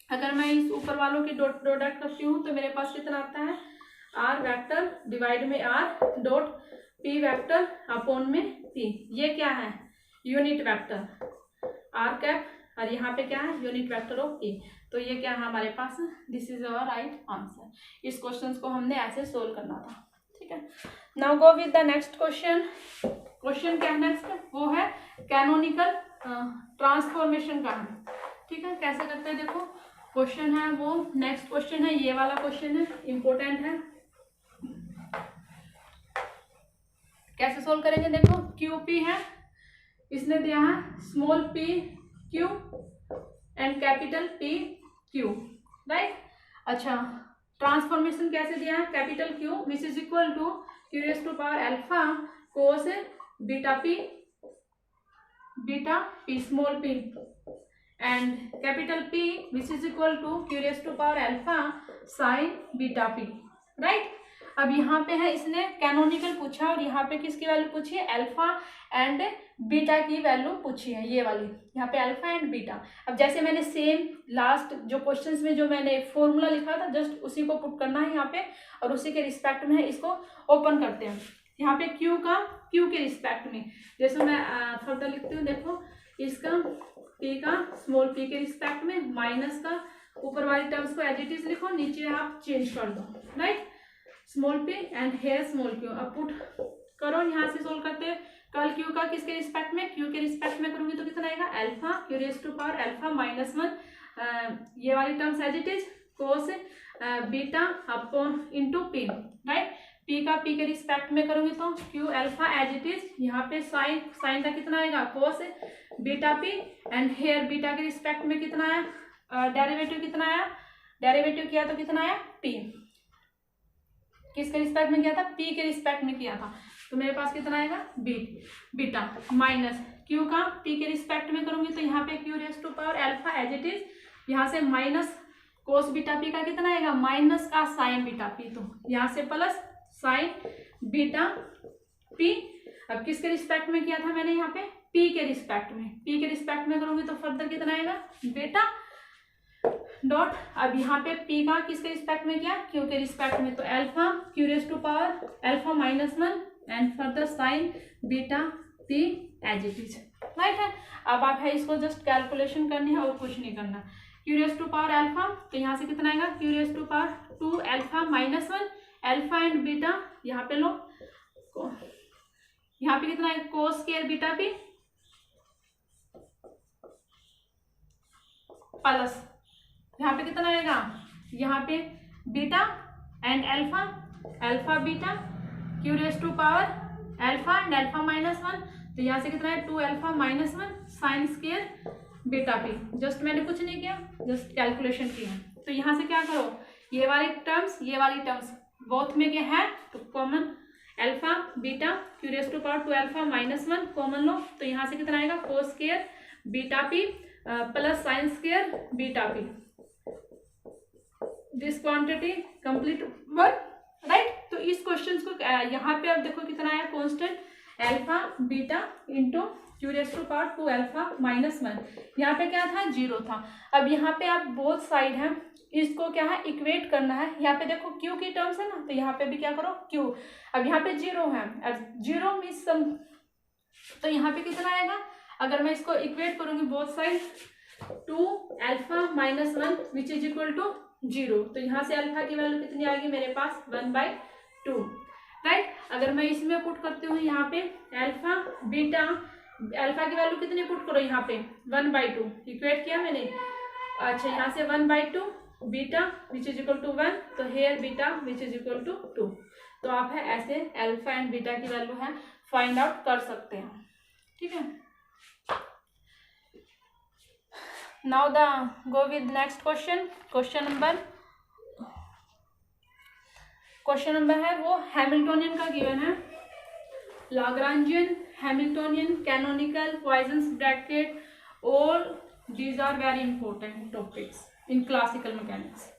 अगर मैं इस ऊपर वालों की डॉट प्रोडक्ट करती हूँ तो मेरे पास कितना आता है r वेक्टर डिवाइड में r dot p vector upon में p। ये क्या है, यूनिट वेक्टर आर कैप और यहाँ पे क्या है यूनिट वेक्टर ऑफ ए। तो ये क्या है हमारे पास, this is our right answer. इस क्वेश्चन को हमने ऐसे सोल्व करना था, ठीक है। Now go with the next question. Question क्या है नेक्स्ट, वो है कैनोनिकल ट्रांसफॉर्मेशन का है, ठीक है। कैसे करते हैं देखो, क्वेश्चन है वो नेक्स्ट क्वेश्चन है, ये वाला क्वेश्चन है, इंपॉर्टेंट है। कैसे सोल्व करेंगे देखो, क्यू पी है, इसने दिया है small p q and capital p q, right. अच्छा, ट्रांसफॉर्मेशन कैसे दिया है, capital q which is equal to q raise to power alpha cos beta p small p and capital p which is equal to q raise to power alpha sine beta p, right. अब यहाँ पे है इसने canonical पूछा और यहाँ पे किसकी वैल्यू पूछी है, अल्फा एंड बीटा की वैल्यू पूछी है, ये वाली यहाँ पे अल्फा एंड बीटा। अब जैसे मैंने सेम लास्ट जो क्वेश्चंस में जो मैंने फॉर्मूला लिखा था जस्ट उसी को पुट करना है यहाँ पे और उसी के रिस्पेक्ट में इसको ओपन करते हैं। यहाँ पे क्यू के रिस्पेक्ट में जैसे मैं फर्दर लिखती हूँ, देखो इसका पी का स्मॉल पी के रिस्पेक्ट में माइनस का ऊपर वाली टर्म्स को एज इट इज लिखो, नीचे आप चेंज कर दो, right. Small p and here small q, अब पुट करो, यहाँ से सोल्व करते हैं। कल क्यू का किसके रिस्पेक्ट में, क्यू के रिस्पेक्ट में करूंगी तो कितना आएगा, alpha q raise to power alpha minus 1, ये वाली terms as it is cos beta upon into p, right. P का पी के रिस्पेक्ट में करूंगी तो q alpha as it is, यहाँ पे साइन का कितना आएगा cos beta p and here beta के रिस्पेक्ट में कितना आया, डेरिवेटिव कितना आया, डेरिवेटिव किया तो कितना आया पी, किसके रिस्पेक्ट में किया था, पी के रिस्पेक्ट में किया था, तो मेरे पास कितना आएगा बीटा माइनस क्यू का पी के रिस्पेक्ट में करूंगी तो यहाँ पे q raise to power alpha as it is, यहाँ से माइनस कोस बीटा पी का कितना आएगा, माइनस का साइन बीटा पी, तो यहाँ से प्लस साइन बीटा पी। अब किसके रिस्पेक्ट में किया था मैंने, यहाँ पे पी के रिस्पेक्ट में करूंगी तो फर्दर कितना आएगा बेटा डॉट। अब यहाँ पे पी का किसके रिस्पेक्ट में किया, क्यू के रिस्पेक्ट में, तो alpha q raise to power alpha minus 1 and further sine beta p as it is, right है। अब आप है इसको जस्ट कैलकुलेशन करनी है और कुछ नहीं करना। Q raise to power alpha, तो यहाँ से कितना आएगा, q raise to power 2 alpha minus 1 alpha and beta, यहाँ पे लो, यहाँ पे कितना है cos square beta p plus यहाँ पे कितना आएगा, यहाँ पे beta and alpha beta q raise to power alpha and alpha minus 1, तो यहाँ से कितना है 2 alpha minus 1 sine square beta p. Just मैंने कुछ नहीं किया, जस्ट कैलकुलेशन किया। तो यहाँ से क्या करो, ये वाली टर्म्स बोथ में क्या है तो common, alpha beta q raise to power 2 alpha minus 1 common लो, तो यहाँ से कितना आएगा cos square beta p plus sine square beta p, this quantity complete work, right. तो इस क्वेश्चन को यहाँ पे अब देखो कितना आया constant alpha beta into q raise to power 2 alpha minus 1, यहाँ पे क्या था 0 था। अब यहाँ पे आप बोथ साइड है इसको क्या है इक्वेट करना है, यहाँ पे देखो क्यू की टर्म्स है ना, तो यहाँ पे भी क्या करो क्यू, अब यहाँ पे 0 है और 0 मीन्स सम, तो यहाँ पे कितना आएगा, अगर मैं इसको इक्वेट करूंगी both side 2 alpha minus 1 which is equal to 0, तो यहाँ से अल्फा की वैल्यू कितनी आएगी मेरे पास 1/2, राइट। अगर मैं इसमें पुट करती हूँ यहाँ पे अल्फा बीटा, अल्फा की वैल्यू कितनी पुट करो यहाँ पे 1/2, इक्वेट किया मैंने। अच्छा, यहाँ से 1/2 beta which is equal to 1, तो here beta which is equal to 2, तो आप है ऐसे अल्फा एंड बीटा की वैल्यू है फाइंड आउट कर सकते हैं, ठीक है। Now the go with next question number है वो हैमिल्टोनियन का गिवन है, Lagrangian, Hamiltonian, canonical, Poisson's bracket, all these are very important topics in classical mechanics,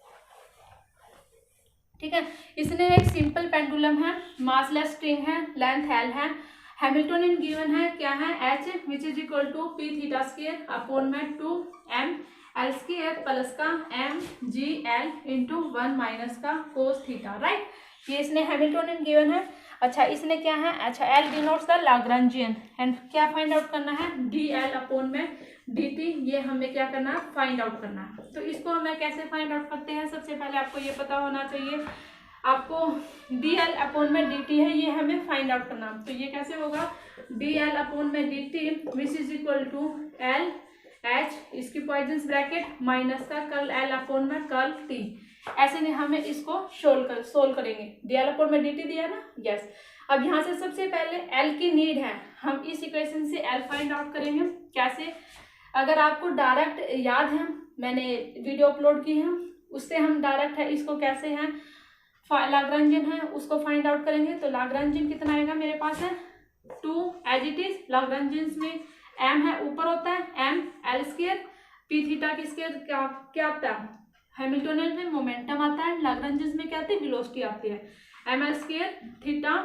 ठीक है। इसने एक सिंपल पेंडुलम है, मासलेस स्ट्रिंग है, लेंथ एल है, हैमिल्टोनियन गिवन है क्या है h which is equal to p theta square upon में 2m एल स्क्वायर प्लस का m g l into 1 minus का कोस थीटा, राइट। ये इसने हैमिल्टोनियन गिवन है। अच्छा इसने क्या है, अच्छा L denotes the Lagrangian and क्या फाइंड आउट करना है, डी एल अपॉन में डी टी, ये हमें क्या करना है, फाइंड आउट करना है। तो इसको हमें कैसे फाइंड आउट करते हैं, सबसे पहले आपको ये पता होना चाहिए, आपको डी एल अपॉन में डी टी है, ये हमें फाइंड आउट करना। तो ये कैसे होगा, डी एल अपॉन में d t which is equal to l h, इसकी पॉइजन्स ब्रैकेट माइनस का कर्ल एल अपॉन में कर्ल टी, ऐसे नहीं हमें इसको सोल्व करेंगे। डी एल अपॉन में डी टी दिया ना, यस। अब यहाँ से सबसे पहले एल की नीड है, हम इस इक्वेशन से एल फाइंड आउट करेंगे। कैसे, अगर आपको डायरेक्ट याद है, मैंने वीडियो अपलोड की है, उससे हम डायरेक्ट है इसको कैसे है लाग्रांजियन है उसको फाइंड आउट करेंगे। तो लाग्रांजियन कितना आएगा मेरे पास है 2 एज इट इज, लाग्रांजियन में m है ऊपर होता है m l square, p theta की स्क्वायर क्या आता है, हैमिल्टनियन में मोमेंटम आता है, लाग्रांजियन में क्या आती है, वेलोसिटी आती है, m l square theta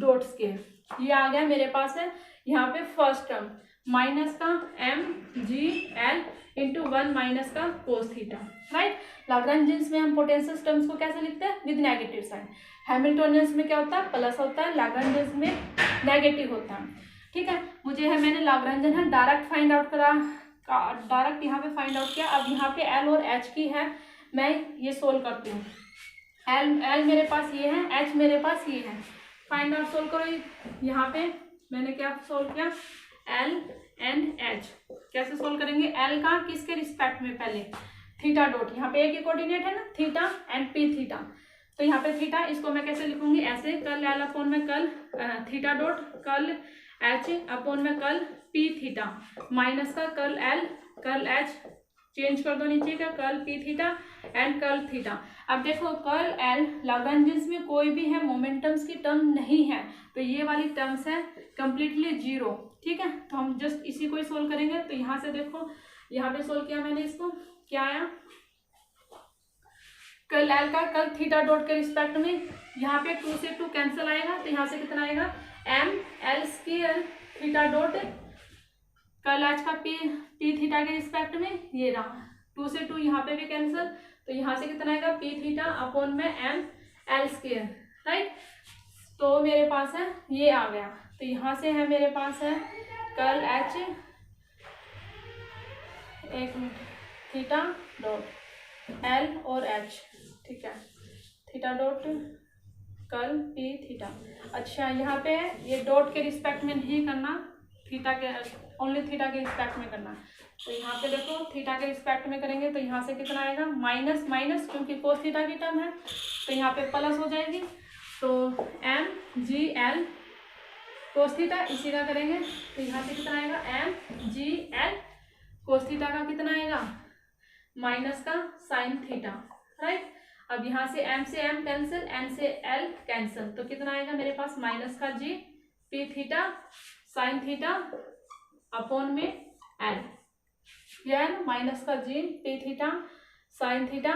dot square. ये आ गया मेरे पास है यहाँ पे फर्स्ट टर्म माइनस का m g l into 1 minus का कोस थीटा, राइट। लाग्रांजियंस में हम पोटेंशियल टर्म्स को कैसे लिखते हैं, विद नेगेटिव साइन। हैमिल्टनियंस में क्या होता है, प्लस होता है, लाग्रांजियंस में नेगेटिव होता है, ठीक है। मुझे है, मैंने लाग्रांजियन है डायरेक्ट फाइंड आउट करा, डायरेक्ट यहाँ पे फाइंड आउट किया। अब यहाँ पे एल और एच की है, मैं ये सोल्व करती हूँ। एल मेरे पास ये है, एच मेरे पास ये है, फाइंड आउट सोल्व करो। यहाँ पे मैंने क्या सोल्व किया, एल एंड एच कैसे सोल्व करेंगे, एल का किसके रिस्पेक्ट में, पहले थीटा डॉट, यहाँ पे एक ही कोऑर्डिनेट है ना, थीटा एंड पी थीटा, तो यहाँ पे थीटा, इसको मैं कैसे लिखूंगी, ऐसे कर्ल एल अपॉन में curl theta dot curl H upon में कर्ल पी थीटा माइनस का कर्ल एच चेंज कर दो नीचे का, curl P theta and curl theta. अब देखो कर्ल एल लाग्रांजियंस में कोई भी है मोमेंटम्स की टर्म नहीं है, तो ये वाली टर्म्स है कंप्लीटली जीरो, ठीक है। तो हम जस्ट इसी को ही सोल्व करेंगे। तो यहाँ से देखो, यहाँ पे सोल्व किया मैंने इसको, क्या आया, कर्ल एल का कर्ल थीटा डॉट के रिस्पेक्ट में, यहाँ पे 2 से 2 कैंसिल आएगा, तो यहाँ से कितना आएगा, m l square theta dot curl h का पी थीटा के रिस्पेक्ट में, ये रहा 2 से 2 यहाँ पे भी कैंसिल, तो यहाँ से कितना आएगा, पी थीटा अपॉन में एम एल स्क्वायर, राइट। तो मेरे पास है ये आ गया। तो यहाँ से है मेरे पास है कर्ल एच, एक मिनट, थीटा डॉट एल और एच, ठीक है, theta dot curl P theta. अच्छा यहाँ पे ये डॉट के रिस्पेक्ट में नहीं करना, थीटा के ओनली थीटा के रिस्पेक्ट में करना। तो यहाँ पे देखो थीटा के रिस्पेक्ट में करेंगे, तो यहाँ से कितना आएगा, माइनस माइनस, क्योंकि कोस थीटा की टर्म है, तो यहाँ पे प्लस हो जाएगी। तो m g l cos theta इसी का करेंगे, तो यहाँ से कितना आएगा, m g l cos theta का कितना आएगा, माइनस का साइन थीटा, राइट। अब यहाँ से m से m कैंसिल, n से l कैंसिल, तो कितना आएगा मेरे पास, माइनस का g p theta sine theta upon में l, यह है ना, माइनस का g p theta sine theta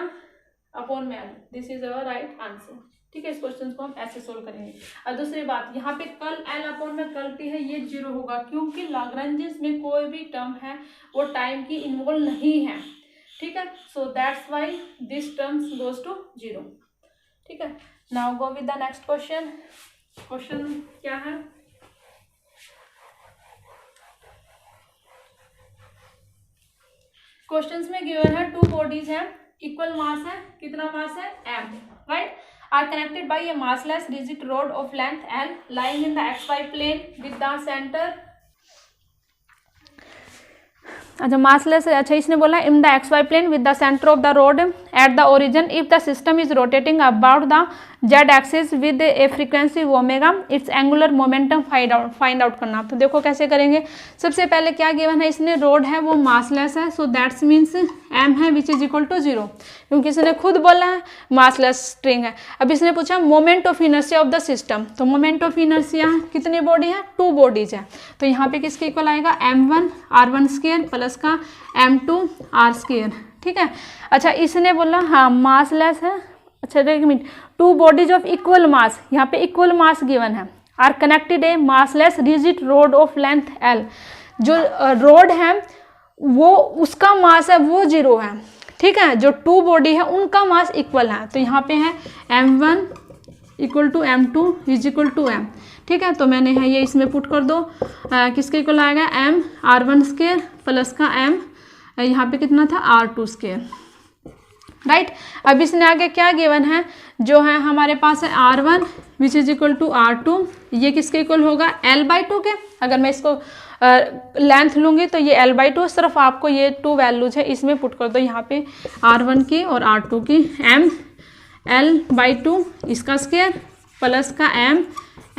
upon में l। This is our right answer, ठीक है। इस क्वेश्चन को हम ऐसे सोल्व करेंगे। और दूसरी बात, यहाँ पे कर्ल l अपॉन में कर्ल t है, ये जीरो होगा, क्योंकि लाग्रांजियंस में कोई भी टर्म है वो टाइम की इन्वॉल्व नहीं है, ठीक है। So that's why this terms goes to zero, ठीक है। Now go with the next question. Question क्या है, क्वेश्चंस में गिवन है 2 बॉडीज हैं, इक्वल मास है, कितना मास है, m, right, are connected by a massless rigid rod of length l lying in the xy plane with the center, अच्छा massless है, अच्छा इसने बोला in the x y plane with the centre of the rod at the origin if the system is rotating about the z axis with a frequency omega, its angular momentum find out करना। तो देखो कैसे करेंगे, सबसे पहले क्या given है, इसने रोड है वो मासलेस है, सो दैट्स मीन्स एम है which is equal to zero, क्योंकि इसने खुद बोला है मासलेस स्ट्रिंग है। अब इसने पूछा moment of inertia of the system, तो मोमेंट ऑफ इनर्शिया कितनी बॉडी है, 2 बॉडीज है, तो यहाँ पे किसके इक्वल आएगा, m1 r1 स्क्वायर प्लस का m2 r स्क्वायर, ठीक है। अच्छा इसने बोला हाँ मासलेस है, अच्छा एक minute, 2 bodies of equal mass, यहाँ पे इक्वल मास गिवन है, are connected a massless rigid rod of length l, जो रोड है वो उसका मास है वो जीरो है, ठीक है, जो 2 बॉडी है उनका मास इक्वल है, तो यहाँ पे है m1 equal to m2 is equal to m। ठीक है, तो मैंने है ये इसमें पुट कर दो, किसके इक्वल आएगा m r1 स्क्वायर प्लस का m यहाँ पे कितना था r2 स्क्वायर, राइट। अब इसने आगे क्या गिवन है, जो है हमारे पास है r1 which is equal to r2, ये किसके इक्वल होगा l/2 के। अगर मैं इसको लेंथ लूँगी तो ये l/2, सिर्फ आपको ये 2 वैल्यूज है इसमें पुट कर दो यहाँ पे, r1 की और r2 की, m l/2 इसका स्क्वायर प्लस का m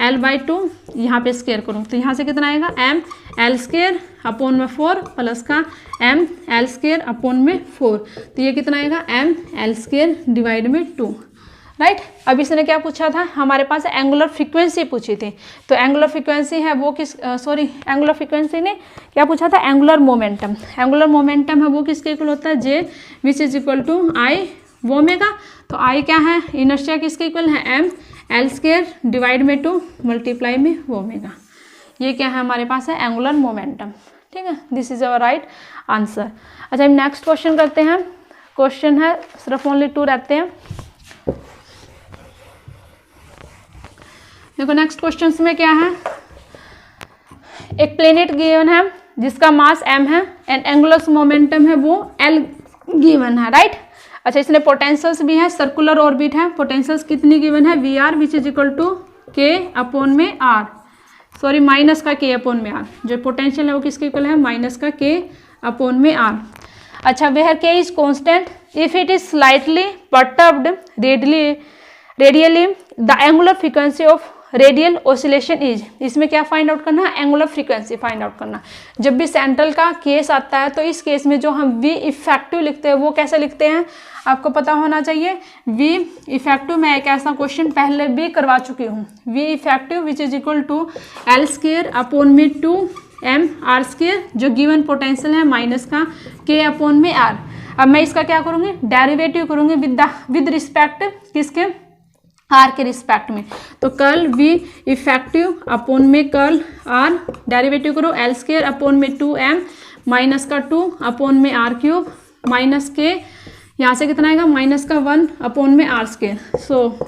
l/2 यहाँ पे स्क्वायर करूँ तो यहाँ से कितना आएगा m l स्क्वायर अपॉन में 4 प्लस का m l स्क्वायर अपॉन में 4, तो ये कितना आएगा m l स्क्वायर डिवाइड में 2, राइट। अब इसने क्या पूछा था, हमारे पास एंगुलर फ्रीक्वेंसी पूछी थी, तो एंगुलर फ्रीक्वेंसी है वो किस एंगुलर फ्रीक्वेंसी ने क्या पूछा था, एंगुलर मोमेंटम। एंगुलर मोमेंटम है वो किसके इक्वल होता है, j which is equal to I omega. तो आई क्या है, इनर्शिया किसके इक्वल है, m l स्क्वायर डिवाइड में 2 मल्टीप्लाई में ओमेगा। ये क्या है हमारे पास है एंगुलर मोमेंटम। ठीक है, this is our right answer. अच्छा, हम नेक्स्ट क्वेश्चन करते हैं। क्वेश्चन है सिर्फ ओनली 2 रहते हैं। देखो नेक्स्ट क्वेश्चन में क्या है, एक प्लेनेट गिवन है जिसका मास m है एंड एंगुलर मोमेंटम है वो l गिवन है, राइट। अच्छा, इसने पोटेंशियल्स भी है, सर्कुलर ऑर्बिट है, पोटेंशियल्स कितनी गिवन है, V r which is equal to k upon में आर, सॉरी माइनस का के अपॉन में आर। जो पोटेंशियल है वो किसके इक्वल है, माइनस का के अपॉन में आर। अच्छा, वेयर के is constant if it is slightly perturbed radially the angular frequency of radial oscillation is. इसमें क्या फाइंड आउट करना है, एंगुलर फ्रीक्वेंसी फाइंड आउट करना। जब भी सेंट्रल का केस आता है तो इस केस में जो हम वी इफेक्टिव लिखते हैं वो कैसे लिखते हैं, आपको पता होना चाहिए। वी इफेक्टिव मैं एक ऐसा क्वेश्चन पहले भी करवा चुकी हूँ, V effective which is equal to l square upon में 2m r स्क्वायर, जो गिवन पोटेंशियल है माइनस का k अपॉन में r। अब मैं इसका क्या करूँगी, डेरिवेटिव करूँगी विद रिस्पेक्ट किसके, आर के रिस्पेक्ट में। तो कर्ल वी इफेक्टिव अपॉन में कर्ल आर, डेरिवेटिव करो l स्क्वायर अपॉन में 2m माइनस का 2 अपॉन में r क्यूब माइनस के, यहाँ से कितना आएगा माइनस का 1 अपॉन में r स्क्वायर। सो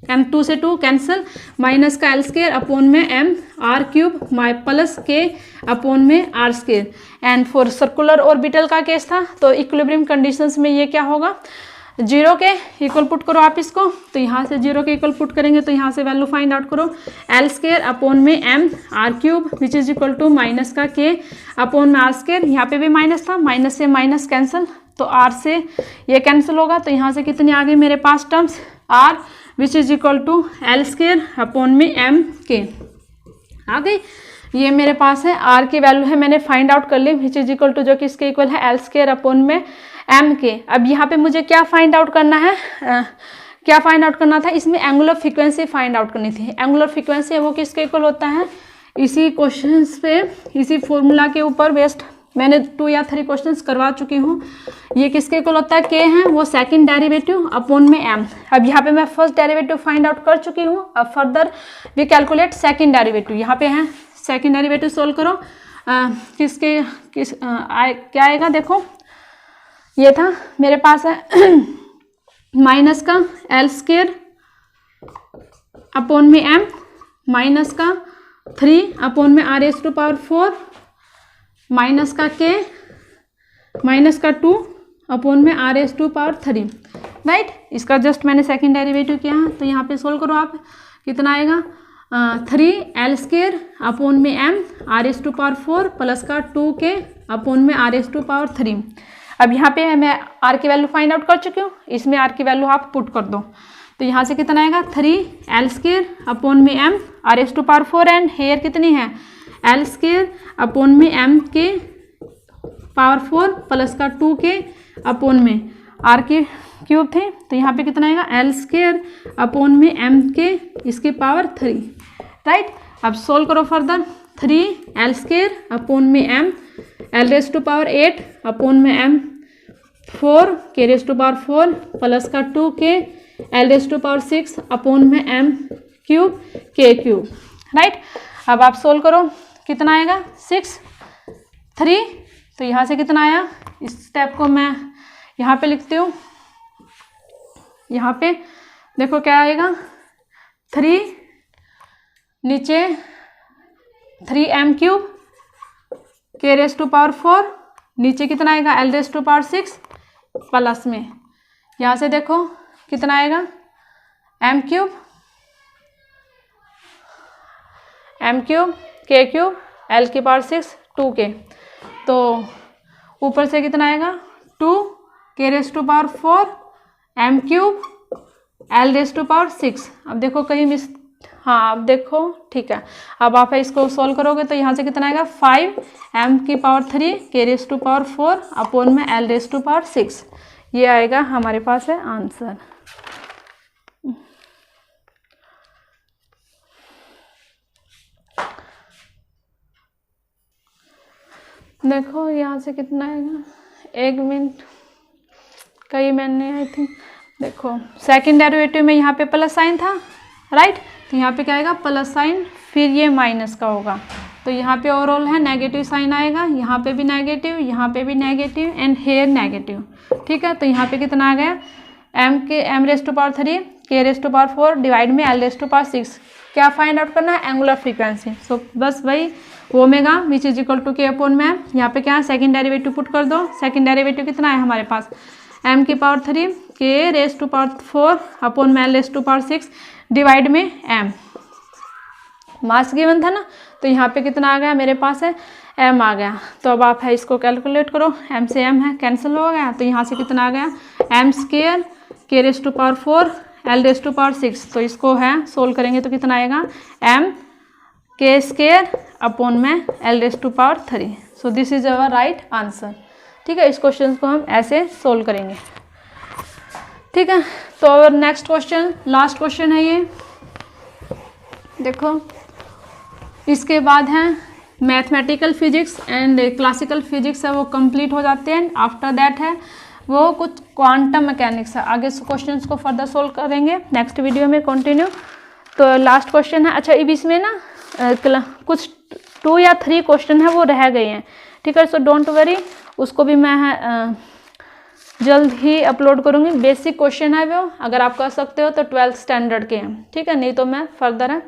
m 2 से 2 कैंसिल, माइनस का l स्क्वायर अपॉन में m r cube plus k upon में r square. And for circular orbital का केस था, तो इक्विलिब्रियम कंडीशंस में ये क्या होगा, 0 के इक्वल पुट करो आप इसको, तो यहाँ से 0 के इक्वल पुट करेंगे तो यहाँ से वैल्यू फाइंड आउट करो, l स्क्वायर अपॉन में m r cube which is equal to minus का k अपॉन में r स्क्वायर। यहाँ पे भी माइनस था, माइनस से माइनस कैंसिल, तो r से ये कैंसिल होगा, तो यहाँ से कितनी आ गई मेरे पास terms, r which is equal to l square upon में m k आ गई। ये मेरे पास है r की वैल्यू है, मैंने फाइंड आउट कर ली, विच इज इक्वल टू जो कि इसके इक्वल है l स्क्वायर अपॉन में m के। अब यहाँ पे मुझे क्या फाइंड आउट करना है, क्या फाइंड आउट करना था, इसमें एंगुलर फ्रीक्वेंसी फाइंड आउट करनी थी। एंगुलर फ्रीक्वेंसी है वो किसके इक्वल होता है, इसी क्वेश्चंस पे, इसी फॉर्मूला के ऊपर बेस्ड मैंने 2 या 3 क्वेश्चंस करवा चुकी हूँ। ये किसके इक्वल होता है, k है वो सेकंड डेरिवेटिव अपॉन में m। अब यहाँ पे मैं फर्स्ट डेरिवेटिव फाइंड आउट कर चुकी हूँ, अब further we calculate second derivative. यहाँ पे है सेकंड डेरिवेटिव सोल्व करो, क्या आएगा, देखो ये था मेरे पास है माइनस का l स्क्वायर अपॉन में m माइनस का 3 अपॉन में r raise to power 4 minus का k माइनस का 2 अपॉन में r raise to power 3, right. इसका जस्ट मैंने सेकंड डेरिवेटिव किया है, तो यहाँ पे सोल्व करो आप, कितना आएगा 3l स्क्वायर अपॉन में m r raise to power 4 plus का 2k अपॉन में r रेज़ टू पावर 3। अब यहाँ पे मैं r की वैल्यू फाइंड आउट कर चुकी हूँ, इसमें r की वैल्यू आप पुट कर दो, तो यहाँ से कितना आएगा 3l स्क्वायर अपॉन में m r raise to power 4 and here कितनी है l स्क्वायर अपॉन में m के पावर 4 प्लस का 2k अपॉन में r के क्यूब थे, तो यहाँ पे कितना आएगा l स्क्वायर अपॉन में m के इसके पावर 3, राइट। अब सोल्व करो फर्दर, 3l स्क्वायर अपॉन में m l raise to power 8 upon में m 4 k raise to power 4 plus का 2k l raise to power 6 upon में m cube k cube, right. अब आप सोल्व करो, कितना आएगा 6 3, तो यहाँ से कितना आया, इस स्टेप को मैं यहाँ पे लिखती हूँ, यहाँ पे देखो क्या आएगा 3 नीचे 3m³ k⁴, नीचे कितना आएगा l⁴ प्लस में यहाँ से देखो कितना आएगा m³ k³ l⁴ 2k। तो ऊपर से कितना आएगा 2 k⁴ m³ l⁴ अब देखो कहीं मिस, हाँ अब देखो ठीक है। अब आप इसको सॉल्व करोगे तो यहाँ से कितना आएगा 5m³ k⁴ अपॉन में l⁴ ये आएगा हमारे पास है आंसर। देखो यहाँ से कितना आएगा, 1 मिनट कहीं मैंने आई थिंक, देखो सेकंड डेरिवेटिव में यहाँ पे प्लस साइन था राइट, तो यहाँ पे क्या आएगा प्लस साइन, फिर ये माइनस का होगा, तो यहाँ पे ओवरऑल है नेगेटिव साइन आएगा, यहाँ पे भी नेगेटिव, यहाँ पे भी नेगेटिव एंड हेयर नेगेटिव। ठीक है, तो यहाँ पे कितना आ गया m⁴ k⁴ डिवाइड में l⁴ क्या फाइंड आउट करना है एंगुलर फ्रीक्वेंसी। सो बस भाई omega which is equal to k upon में यहाँ पे क्या है सेकंड डेरिवेटिव पुट कर दो। सेकंड डेरिवेटिव कितना है हमारे पास m⁴ k⁴ अपॉन में l⁴ डिवाइड में m, मास गिवन था ना, तो यहाँ पे कितना आ गया मेरे पास है m आ गया। तो अब आप है इसको कैलकुलेट करो, m से m है कैंसिल हो गया, तो यहाँ से कितना आ गया m² k⁴ l⁴ तो इसको है सोल्व करेंगे तो कितना आएगा m k² अपॉन में l⁴। So this is our right answer. ठीक है, इस क्वेश्चन को हम ऐसे सोल्व करेंगे। ठीक है, तो और नेक्स्ट क्वेश्चन लास्ट क्वेश्चन है ये, देखो इसके बाद है mathematical physics and classical physics है वो कंप्लीट हो जाते हैं। आफ्टर दैट है वो कुछ क्वांटम मैकेनिक्स है, आगे क्वेश्चंस को फर्दर सोल्व करेंगे नेक्स्ट वीडियो में कंटिन्यू। तो लास्ट क्वेश्चन है, अच्छा इसमें ना कुछ 2 या 3 क्वेश्चन है वो रह गए हैं। ठीक है, सो डोंट वरी, उसको भी मैं जल्द ही अपलोड करूँगी। बेसिक क्वेश्चन है वो, अगर आप कर सकते हो तो 12th स्टैंडर्ड के हैं। ठीक है, नहीं तो मैं फर्दर है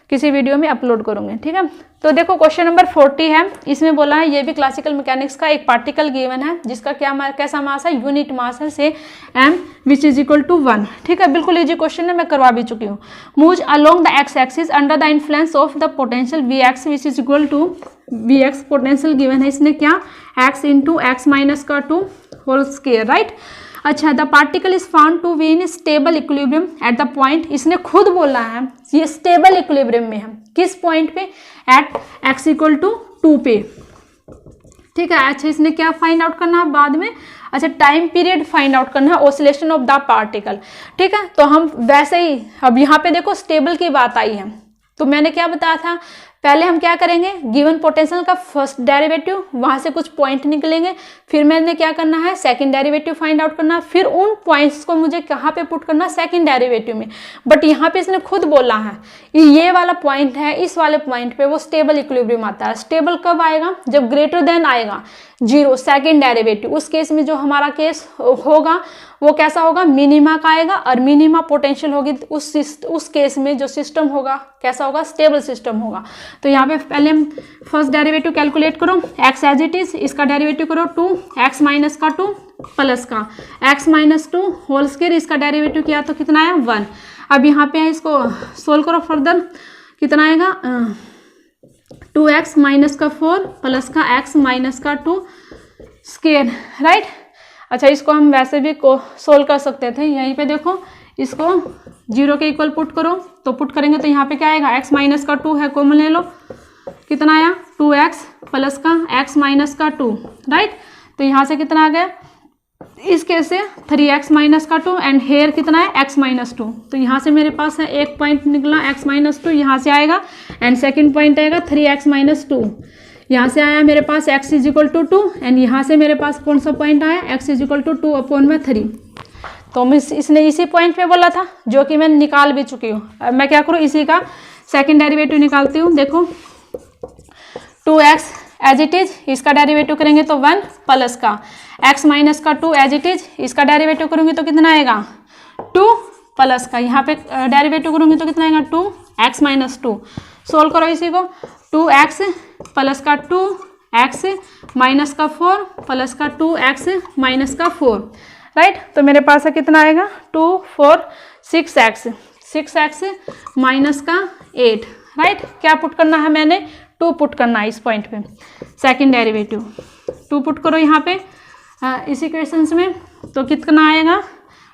किसी वीडियो में अपलोड करूँगी। ठीक है, तो देखो क्वेश्चन नंबर 40 है, इसमें बोला है ये भी क्लासिकल मैकेनिक्स का एक पार्टिकल गिवन है जिसका कैसा मास है यूनिट मास है से m which is equal to 1। ठीक है, बिल्कुल इजी क्वेश्चन है, मैं करवा भी चुकी हूँ। Move along the x axis under the influence of the potential Vx which is equal to Vx potential given है, इसने क्या x इंटू x माइनस का 2 होल स्क्वायर राइट। अच्छा, the particle is found to be in stable equilibrium at the point, इसने खुद बोला है ये स्टेबल इक्विलिब्रियम में है, किस पॉइंट पे एट x इक्वल टू 2 पे। ठीक है, अच्छा इसने क्या फाइंड आउट करना है बाद में, अच्छा टाइम पीरियड फाइंड आउट करना है ऑसिलेशन ऑफ द पार्टिकल। ठीक है, तो हम वैसे ही अब यहाँ पे देखो स्टेबल की बात आई है, तो मैंने क्या बताया था पहले हम क्या करेंगे गिवन पोटेंशियल का फर्स्ट डेरिवेटिव, वहां से कुछ पॉइंट निकलेंगे, फिर मैंने क्या करना है सेकंड डेरिवेटिव फाइंड आउट करना, फिर उन पॉइंट्स को मुझे कहाँ पे पुट करना सेकंड डेरिवेटिव में। बट यहाँ पे इसने खुद बोला है ये वाला पॉइंट है, इस वाले पॉइंट पे वो स्टेबल इक्विलिब्रियम आता है। स्टेबल कब आएगा जब ग्रेटर देन आएगा 0 सेकंड डेरिवेटिव, उस केस में जो हमारा केस होगा वो कैसा होगा मिनिमा का आएगा, और मिनिमा पोटेंशियल होगी उस केस में जो सिस्टम होगा कैसा होगा स्टेबल सिस्टम होगा। तो यहाँ पे पहले हम फर्स्ट डेरिवेटिव कैलकुलेट करो, x एज इट इज, इसका डेरिवेटिव करो 2x माइनस का 2 प्लस का x माइनस 2 होल स्क्वायर, इसका डेरिवेटिव किया तो कितना है 1। अब यहाँ पे इसको सोल्व करो फर्दर, कितना आएगा 2x माइनस का 4 प्लस का x माइनस का 2 स्क्वायर राइट। अच्छा, इसको हम वैसे भी सोल्व कर सकते थे, यहीं पे देखो इसको 0 के इक्वल पुट करो, तो पुट करेंगे तो यहाँ पे क्या आएगा x माइनस का 2 है कॉमन ले लो, कितना आया 2x प्लस का x माइनस का 2 राइट। तो यहाँ से कितना आ गया इस केस से 3x माइनस का 2 एंड हेयर कितना है x माइनस 2, तो यहाँ से मेरे पास है एक पॉइंट निकला x माइनस 2 यहाँ से आएगा, एंड सेकेंड पॉइंट आएगा 3x माइनस 2, यहाँ से आया मेरे पास x is equal to 2, and यहाँ से मेरे पास कौन सा पॉइंट आया x is equal to 2 upon में 3। तो मैं इसने इसी पॉइंट पे बोला था जो कि मैं निकाल भी चुकी हूँ। अब मैं क्या करूँ इसी का सेकंड डेरिवेटिव निकालती हूँ। देखो 2x एज इट इज, इसका डेरिवेटिव करेंगे तो 1 प्लस का x माइनस का 2 एज इट इज, इसका डेरिवेटिव करूँगी तो कितना आएगा 2 प्लस का, यहाँ पे डेरिवेटिव करूँगी तो कितना आएगा 2x माइनस 2। सोल्व करो इसी को, 2x प्लस का 2x माइनस का 4 प्लस का 2x माइनस का 4, राइट। तो मेरे पास है कितना आएगा 2 4 6x माइनस का 8, राइट। क्या पुट करना है मैंने, 2 पुट करना है इस पॉइंट पे, सेकंड डेरिवेटिव 2 पुट करो यहाँ पे इस इक्वेशंस में, तो कितना आएगा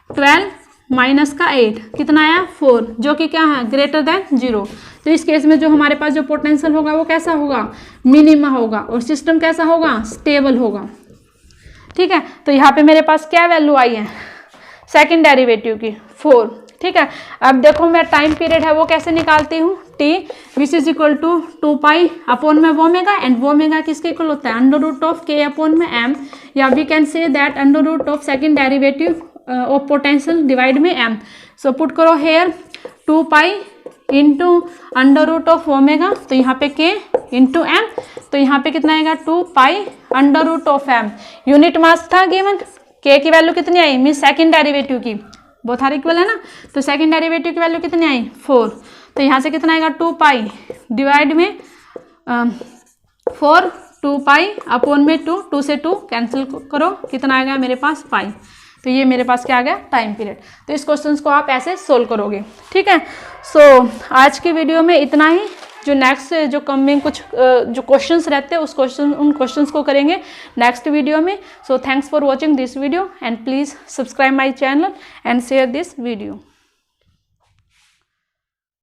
12 माइनस का 8 कितना आया 4, जो कि क्या है ग्रेटर देन 0। तो इस केस में जो हमारे पास जो पोटेंशियल होगा वो कैसा होगा, मिनिमा होगा, और सिस्टम कैसा होगा, स्टेबल होगा, ठीक है। तो यहाँ पे मेरे पास क्या वैल्यू आई है सेकंड डेरिवेटिव की 4, ठीक है। अब देखो मैं टाइम पीरियड है वो कैसे निकालती हूँ, t which is equal to 2 pi upon में वोमेगा, एंड वोमेगा किसके इक्वल होता है under root of k upon में m, या we can say that under root of second derivative of potential divide में m। सो पुट करो here 2 pi into under root of omega, तो यहाँ पे k इंटू m, तो यहाँ पे कितना आएगा 2 pi under root of m। Unit mass था गिवन, k की वैल्यू कितनी आई, मीन सेकंड डेरिवेटिव की, बोथ आर इक्वल है ना, तो सेकंड डेरिवेटिव की वैल्यू कितनी आई 4, तो यहाँ से कितना आएगा 2 पाई डिवाइड में 4, 2 पाई अपॉन में 2 से 2 कैंसिल करो, कितना आएगा मेरे पास पाई। तो ये मेरे पास क्या आ गया टाइम पीरियड। तो इस क्वेश्चन को आप ऐसे सोल्व करोगे, ठीक है। सो आज की वीडियो में इतना ही। जो नेक्स्ट जो कमिंग कुछ जो क्वेश्चंस रहते हैं उन क्वेश्चंस को करेंगे नेक्स्ट वीडियो में। So thanks for watching this video and please subscribe my channel and share this video.